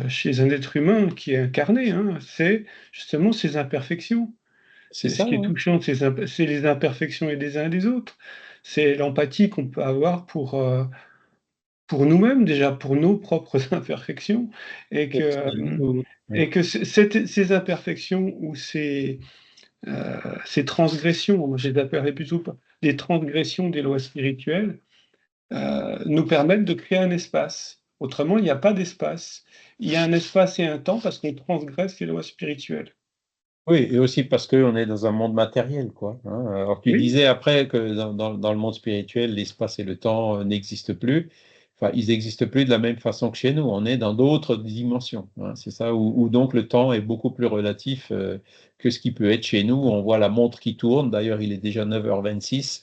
chez un être humain qui est incarné, hein, c'est justement ses imperfections. C'est Ce ça, qui est hein. touchant, c'est les imperfections et des uns et des autres. C'est l'empathie qu'on peut avoir pour nous-mêmes déjà, pour nos propres imperfections et Et que, aussi les autres, ouais. ces imperfections ou ces transgressions, moi je les appellerais plutôt pas des transgressions des lois spirituelles, nous permettent de créer un espace. Autrement, il n'y a pas d'espace. Il y a un espace et un temps parce qu'on transgresse les lois spirituelles. Oui, et aussi parce qu'on est dans un monde matériel, quoi, hein. Alors, tu Oui, disais après que dans le monde spirituel, l'espace et le temps n'existent plus. Enfin, ils n'existent plus de la même façon que chez nous. On est dans d'autres dimensions, hein. C'est ça, où donc le temps est beaucoup plus relatif que ce qui peut être chez nous. On voit la montre qui tourne. D'ailleurs, il est déjà 9h26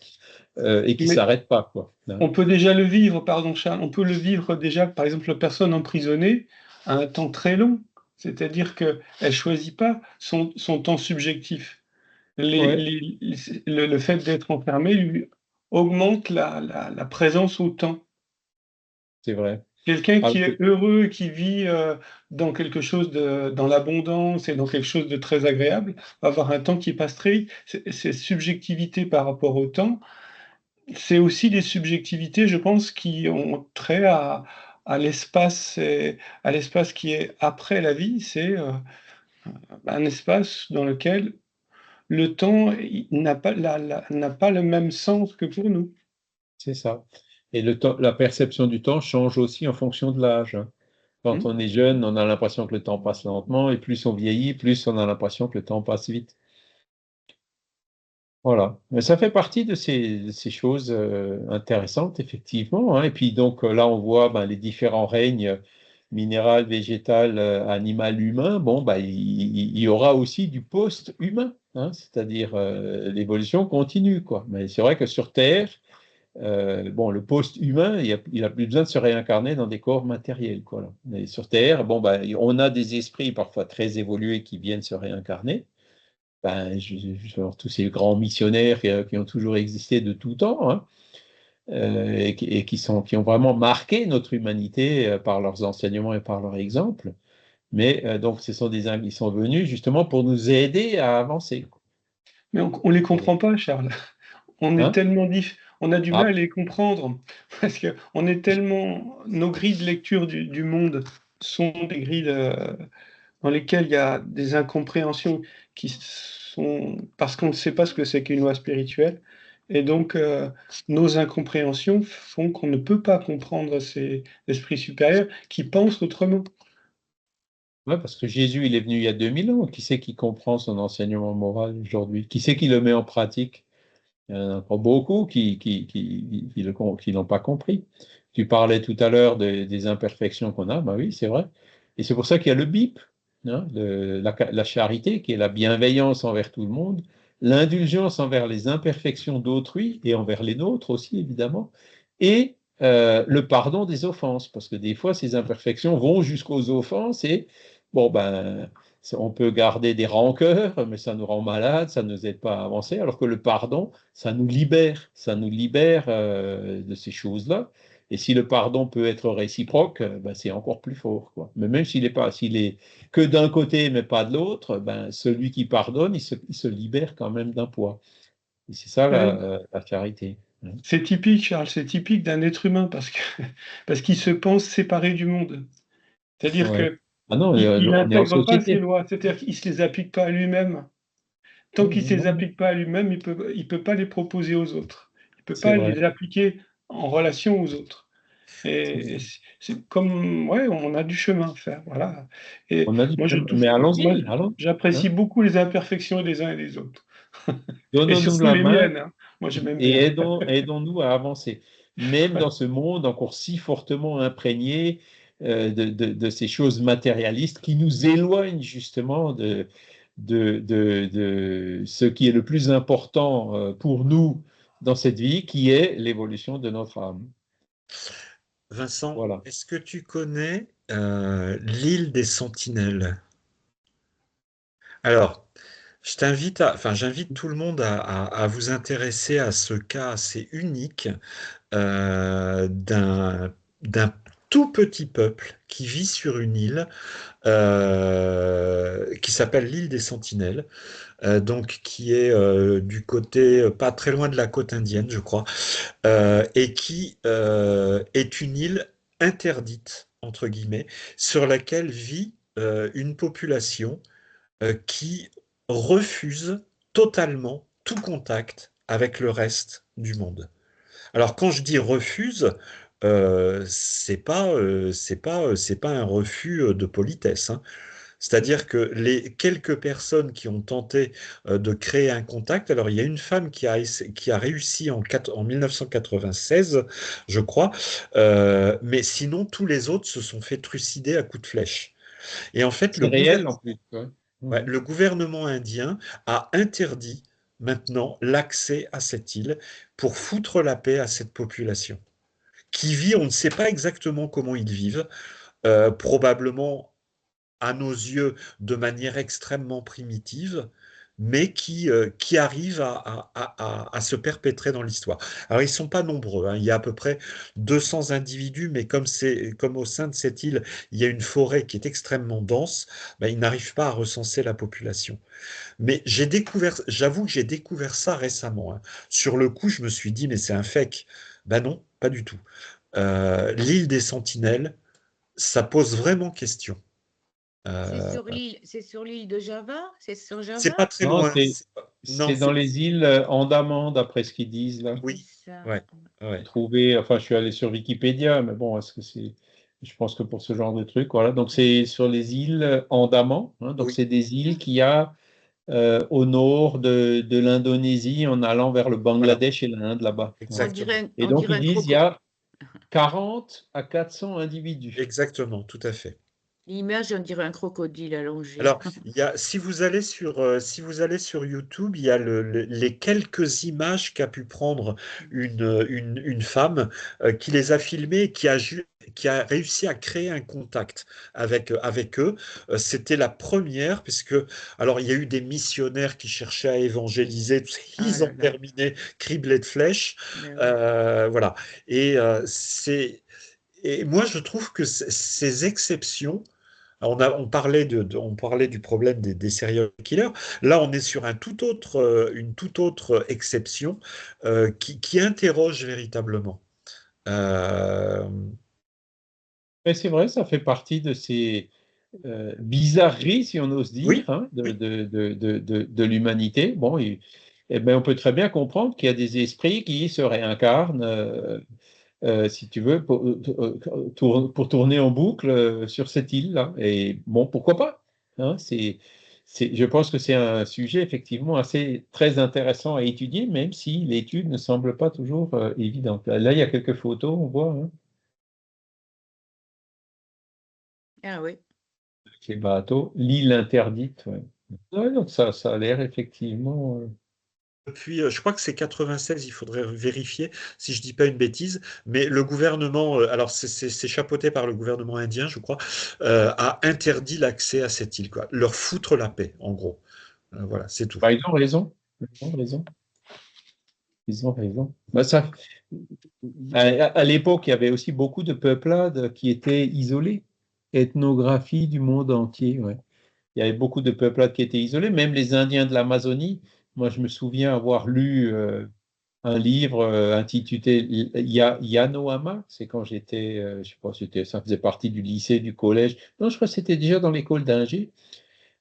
et qui ne mais s'arrête pas, quoi, hein. on peut déjà le vivre, pardon Charles, on peut le vivre déjà, par exemple, la personne emprisonnée a un temps très long, c'est-à-dire qu'elle ne choisit pas son temps subjectif. Ouais, Le fait d'être enfermé lui augmente la présence au temps. c'est vrai. Quelqu'un Alors qui que- est heureux et qui vit dans quelque chose dans l'abondance et dans quelque chose de très agréable, va avoir un temps qui passe très vite. Ces subjectivités par rapport au temps, c'est aussi des subjectivités, je pense, qui ont trait à l'espace à l'espace qui est après la vie. C'est un espace dans lequel le temps n'a pas, n'a pas le même sens que pour nous. c'est ça. Et le temps, la perception du temps change aussi en fonction de l'âge, hein. Quand Hmm. on est jeune, on a l'impression que le temps passe lentement, et plus on vieillit, plus on a l'impression que le temps passe vite. Voilà. Mais ça fait partie de ces choses intéressantes, effectivement, hein. Et puis donc là, on voit ben, les différents règnes minéral, végétal, animal, humain. Bon, ben, il y aura aussi du post-humain, hein, c'est-à-dire l'évolution continue, quoi. Mais c'est vrai que sur Terre, bon, le post-humain, il a plus besoin de se réincarner dans des corps matériels, quoi, là. Mais sur Terre, bon, ben, on a des esprits parfois très évolués qui viennent se réincarner. Ben, genre, tous ces grands missionnaires qui ont toujours existé de tout temps, hein, et qui ont vraiment marqué notre humanité par leurs enseignements et par leur exemple. Mais donc, ce sont des ils sont venus justement pour nous aider à avancer, quoi. Mais on les comprend pas, Charles. On est Hein? tellement on a du mal Ah, à les comprendre parce que on est tellement nos grilles de lecture du monde sont des grilles dans lesquelles il y a des incompréhensions qui sont parce qu'on ne sait pas ce que c'est qu'une loi spirituelle et donc nos incompréhensions font qu'on ne peut pas comprendre ces esprits supérieurs qui pensent autrement. ouais, parce que Jésus, il est venu il y a 2000 ans. Qui c'est qui comprend son enseignement moral aujourd'hui? Qui c'est qui le met en pratique? Il y en a pas beaucoup qui l'ont pas compris. Tu parlais tout à l'heure des imperfections qu'on a, bah oui, c'est vrai. Et c'est pour ça qu'il y a le BIP, hein, la charité, qui est la bienveillance envers tout le monde, l'indulgence envers les imperfections d'autrui et envers les nôtres aussi, évidemment, et le pardon des offenses, parce que des fois, ces imperfections vont jusqu'aux offenses et, bon, ben, on peut garder des rancœurs, mais ça nous rend malades, ça ne nous aide pas à avancer, alors que le pardon, ça nous libère de ces choses-là. Et si le pardon peut être réciproque, ben, c'est encore plus fort, quoi. Mais même s'il est que d'un côté, mais pas de l'autre, ben, celui qui pardonne, il se libère quand même d'un poids. Et c'est ça la charité, hein. C'est typique, Charles, c'est typique d'un être humain parce que parce qu'il se pense séparé du monde. C'est-à-dire Ouais. que Ah non, il on est en n'intègre pas ces société. lois, c'est-à-dire qu'il se les applique pas à lui-même. Tant qu'il ne se les Non, applique pas à lui-même, il peut pas les proposer aux autres. Il peut c'est pas vrai. les appliquer en relation aux autres. Et c'est comme, ouais, on a du chemin à faire, voilà. Et On a dit, moi, mais moi, allons-y, allons, j'apprécie hein. beaucoup les imperfections des uns et des autres. Et Donnons-nous surtout la les main miennes, hein. Moi, je m'aime et bien. aidons-nous à avancer. Même Ouais. dans ce monde encore si fortement imprégné de ces choses matérialistes qui nous éloignent justement de ce qui est le plus important pour nous dans cette vie, qui est l'évolution de notre âme. Vincent, Voilà. est-ce que tu connais l'île des Sentinelles? Alors, j'invite tout le monde à vous intéresser à ce cas assez unique d'un tout petit peuple qui vit sur une île qui s'appelle l'île des Sentinelles, donc qui est du côté, pas très loin de la côte indienne, je crois, et qui est une île interdite, entre guillemets, sur laquelle vit une population qui refuse totalement tout contact avec le reste du monde. Alors quand je dis refuse, c'est pas un refus de politesse, hein. C'est-à-dire que les quelques personnes qui ont tenté de créer un contact, alors il y a une femme qui a réussi en 1996, je crois, mais sinon tous les autres se sont fait trucider à coups de flèche. Et en fait, C'est réel en plus. Ouais. ouais, le gouvernement indien a interdit maintenant l'accès à cette île pour foutre la paix à cette population qui vit, on ne sait pas exactement comment ils vivent, probablement à nos yeux de manière extrêmement primitive, mais qui arrivent à se perpétrer dans l'histoire. Alors, ils ne sont pas nombreux, hein. Il y a à peu près 200 individus, mais comme au sein de cette île, il y a une forêt qui est extrêmement dense, ben, ils n'arrivent pas à recenser la population. Mais j'avoue que j'ai découvert ça récemment, hein. Sur le coup, je me suis dit, mais c'est un fake. Ben non, pas du tout. L'île des Sentinelles, ça pose vraiment question. Euh, C'est sur l'île de Java? C'est sur c'est Java? pas très Non, loin. Non, c'est dans les îles Andaman, d'après ce qu'ils disent là. C'est oui, ça. ouais, ouais. Enfin, je suis allé sur Wikipédia, mais bon, est-ce que c'est. Je pense que pour ce genre de truc, voilà. Donc, c'est sur les îles Andaman, hein. Donc, Oui, c'est des îles qu'il y a au nord de l'Indonésie en allant vers le voilà, Bangladesh et l'Inde là-bas. Voilà. exactement. Et On donc, dirait ils un disent il y a 40 à 400 individus. Exactement, tout à fait. L'image, on dirait un crocodile allongé. Alors, si vous allez sur YouTube, il y a les quelques images qu'a pu prendre une femme qui les a filmées et qui a réussi à créer un contact avec eux. C'était la première, puisque, alors, il y a eu des missionnaires qui cherchaient à évangéliser, Ah ils là ont là. terminé criblés de flèches. Mais oui. Voilà. Et, et moi, je trouve que ces exceptions, on parlait du problème des serial killers. Là, on est sur une toute autre exception qui interroge véritablement. Euh, Mais c'est vrai, ça fait partie de ces bizarreries, si on ose dire, oui, hein, oui, de l'humanité. Bon, eh ben, on peut très bien comprendre qu'il y a des esprits qui se réincarnent, si tu veux, pour tourner en boucle sur cette île-là. Et bon, pourquoi pas, hein, je pense que c'est un sujet effectivement assez très intéressant à étudier, même si l'étude ne semble pas toujours évidente. Là, il y a quelques photos, on voit, hein, Ah oui. avec les bateaux, l'île interdite. Ouais. Ouais, donc ça a l'air effectivement. depuis, je crois que c'est 96, il faudrait vérifier si je dis pas une bêtise, mais le gouvernement, alors c'est chapeauté par le gouvernement indien, je crois, a interdit l'accès à cette île, quoi. Leur foutre la paix, en gros. Voilà, c'est tout. Bah, ils ont raison. Ils ont raison. Ils ont raison. Bah, à l'époque, il y avait aussi beaucoup de peuplades qui étaient isolées. Ethnographie du monde entier, ouais. Il y avait beaucoup de peuplades qui étaient isolées, même les Indiens de l'Amazonie. Moi, je me souviens avoir lu un livre intitulé Yanoama. C'est quand j'étais, je sais pas, ça faisait partie du lycée, du collège. Non, je crois que c'était déjà dans l'école d'ingé.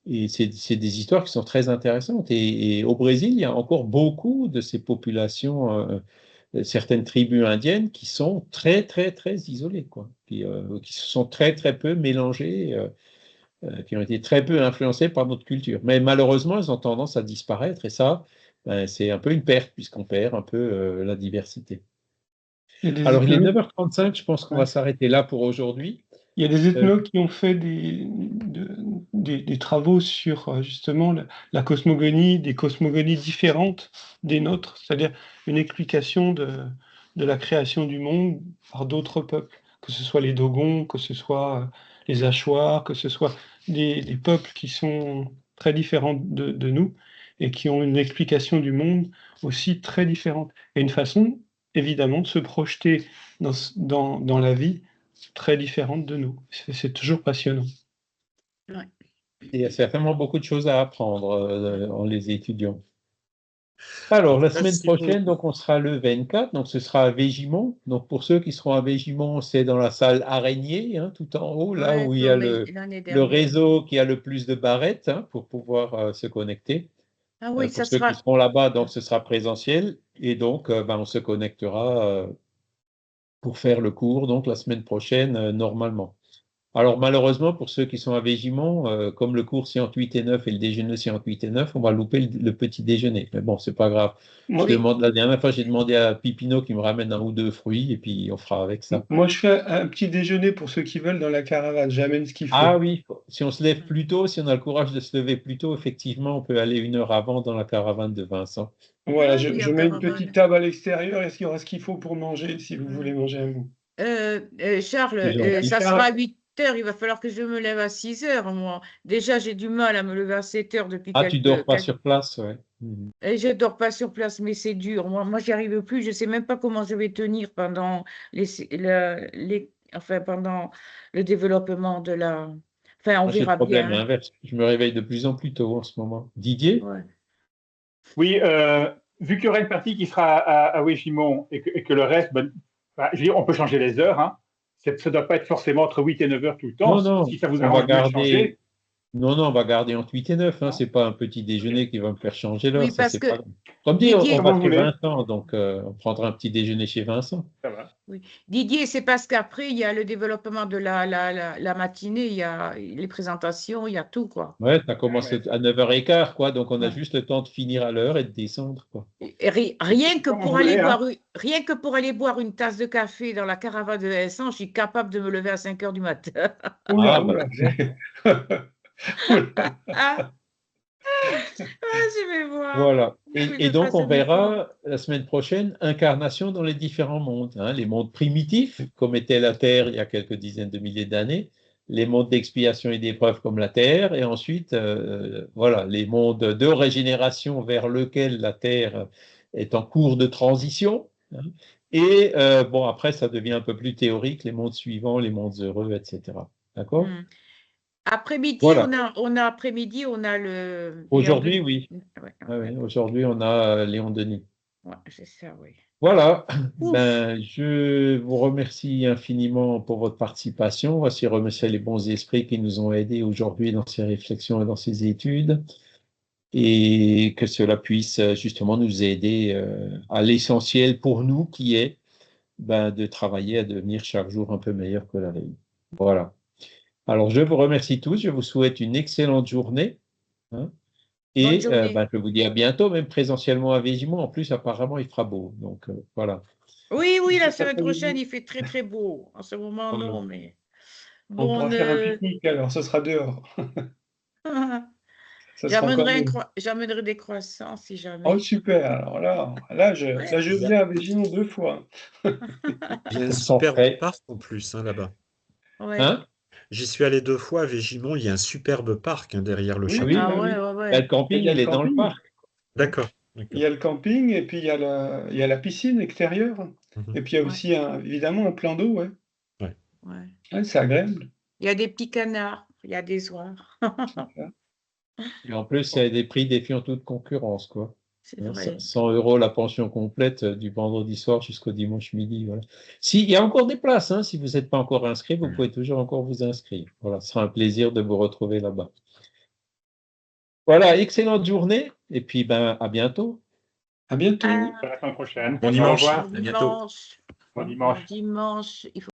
Et c'est des histoires qui sont très intéressantes. Et au Brésil, il y a encore beaucoup de ces populations, certaines tribus indiennes qui sont très, très, très isolées, quoi. Qui se sont très, très peu mélangées, qui ont été très peu influencées par notre culture. Mais malheureusement, elles ont tendance à disparaître. Et ça, ben, c'est un peu une perte, puisqu'on perd un peu la diversité. Il y a des Alors, il est ethnos, 9h35, je pense qu'on ouais. va s'arrêter là pour aujourd'hui. Il y a des Euh, ethnos qui ont fait des travaux sur justement la cosmogonie, des cosmogonies différentes des nôtres, c'est-à-dire une explication de la création du monde par d'autres peuples, que ce soit les Dogons, que ce soit les Achuars, que ce soit des peuples qui sont très différents de nous et qui ont une explication du monde aussi très différente. Et une façon, évidemment, de se projeter dans la vie très différentes de nous. C'est toujours passionnant. Il y a certainement beaucoup de choses à apprendre en les étudiant. Alors, la semaine prochaine, donc, on sera le 24, donc ce sera à Végimont. Donc, pour ceux qui seront à Végimont, c'est dans la salle Araignée, hein, tout en haut, là où il y a le réseau qui a le plus de barrettes, hein, pour pouvoir se connecter. Ah oui, Pour ça ceux sera. qui seront là-bas, donc ce sera présentiel. Et donc, on se connectera pour faire le cours, donc, la semaine prochaine, normalement. Alors, malheureusement, pour ceux qui sont à Végimont, comme le cours c'est entre 8 et 9 et le déjeuner c'est entre 8 et 9, on va louper le petit déjeuner. Mais bon, c'est pas grave. La dernière fois, j'ai demandé à Pipino qu'il me ramène 1 ou 2 fruits et puis on fera avec ça. Moi, je fais un petit déjeuner pour ceux qui veulent dans la caravane. J'amène ce qu'il faut. Ah oui, si on se lève plus tôt, si on a le courage de se lever plus tôt, effectivement, on peut aller 1 heure avant dans la caravane de Vincent. Voilà, je mets une petite table à l'extérieur. Est-ce qu'il y aura ce qu'il faut pour manger, si vous voulez manger un bout? Charles, ça sera à 8 heures. Il va falloir que je me lève à 6 heures, moi. Déjà, j'ai du mal à me lever à 7 heures depuis quelques... Ah, tu dors pas sur place, ouais. Et je dors pas sur place, mais c'est dur. Moi, j'y arrive plus. Je sais même pas comment je vais tenir pendant pendant le développement de la... Enfin, on J'ai le verra problème bien. inverse. Je me réveille de plus en plus tôt en ce moment. Didier? Ouais. Oui, vu qu'il y aura une partie qui sera à Végimont et que le reste, je veux dire, on peut changer les heures. Hein. Ça ne doit pas être forcément entre 8 et 9 heures tout le temps. Non, si ça vous on va arrange de garder... changer. Non, on va garder entre 8 et 9. Hein. Ce n'est pas un petit déjeuner qui va me faire changer l'heure. Oui, Ça, parce que... pas... Comme dit, Didier, on va chez Vincent, donc on prendra un petit déjeuner chez Vincent. Ça va. Oui. Didier, c'est parce qu'après, il y a le développement de la matinée, il y a les présentations, il y a tout, quoi. Ouais, ça commence à 9h15, quoi. Donc, on a juste le temps de finir à l'heure et de descendre, quoi. Et rien que pour aller boire une tasse de café dans la caravane de Vincent, je suis capable de me lever à 5 heures du matin. Je vais voir. Voilà. Et donc, on verra la semaine prochaine incarnation dans les différents mondes. Hein, les mondes primitifs, comme était la Terre il y a quelques dizaines de milliers d'années, les mondes d'expiation et d'épreuve comme la Terre, et ensuite, voilà, les mondes de régénération vers lequel la Terre est en cours de transition. Hein, et bon, après, ça devient un peu plus théorique, les mondes suivants, les mondes heureux, etc. D'accord? Après-midi, voilà. on a après-midi, on a le... Aujourd'hui, oui. Ouais, aujourd'hui, on a Léon Denis. Ouais, c'est ça, oui. Voilà. Je vous remercie infiniment pour votre participation. Voici remercier les bons esprits qui nous ont aidés aujourd'hui dans ces réflexions et dans ces études. Et que cela puisse justement nous aider à l'essentiel pour nous qui est de travailler à devenir chaque jour un peu meilleur que la veille. Voilà. Alors, je vous remercie tous. Je vous souhaite une excellente journée. Hein, et je vous dis à bientôt, même présentiellement à Végimont. En plus, apparemment, il fera beau. Donc, voilà. Oui, la semaine prochaine, il fait très, très beau. En ce moment, non, mais... On pourra faire un pique-nique, alors, ce sera dehors. J'amènerai des croissants, si jamais. Oh, super. Alors là, je viens à Végimont 2 fois. Il y a un super parc en plus, là-bas. Ouais. Hein? J'y suis allé 2 fois à Végimont. Il y a un superbe parc derrière le château. Oui, ouais. Le camping, il est dans le parc. D'accord. Il y a le camping et puis il y a la piscine extérieure. Et puis il y a aussi évidemment un plan d'eau. Ouais, c'est agréable. Il y a des petits canards, il y a des oies. Et en plus, il y a des prix défiant toute concurrence, quoi. C'est vrai. 100 € la pension complète du vendredi soir jusqu'au dimanche midi. Voilà. Il y a encore des places, hein, si vous n'êtes pas encore inscrit, vous pouvez toujours encore vous inscrire. Voilà, ce sera un plaisir de vous retrouver là-bas. Voilà, excellente journée, et puis à bientôt. À bientôt. À la semaine prochaine. Bon dimanche. Au revoir. À bientôt. Bon dimanche. Dimanche, il faut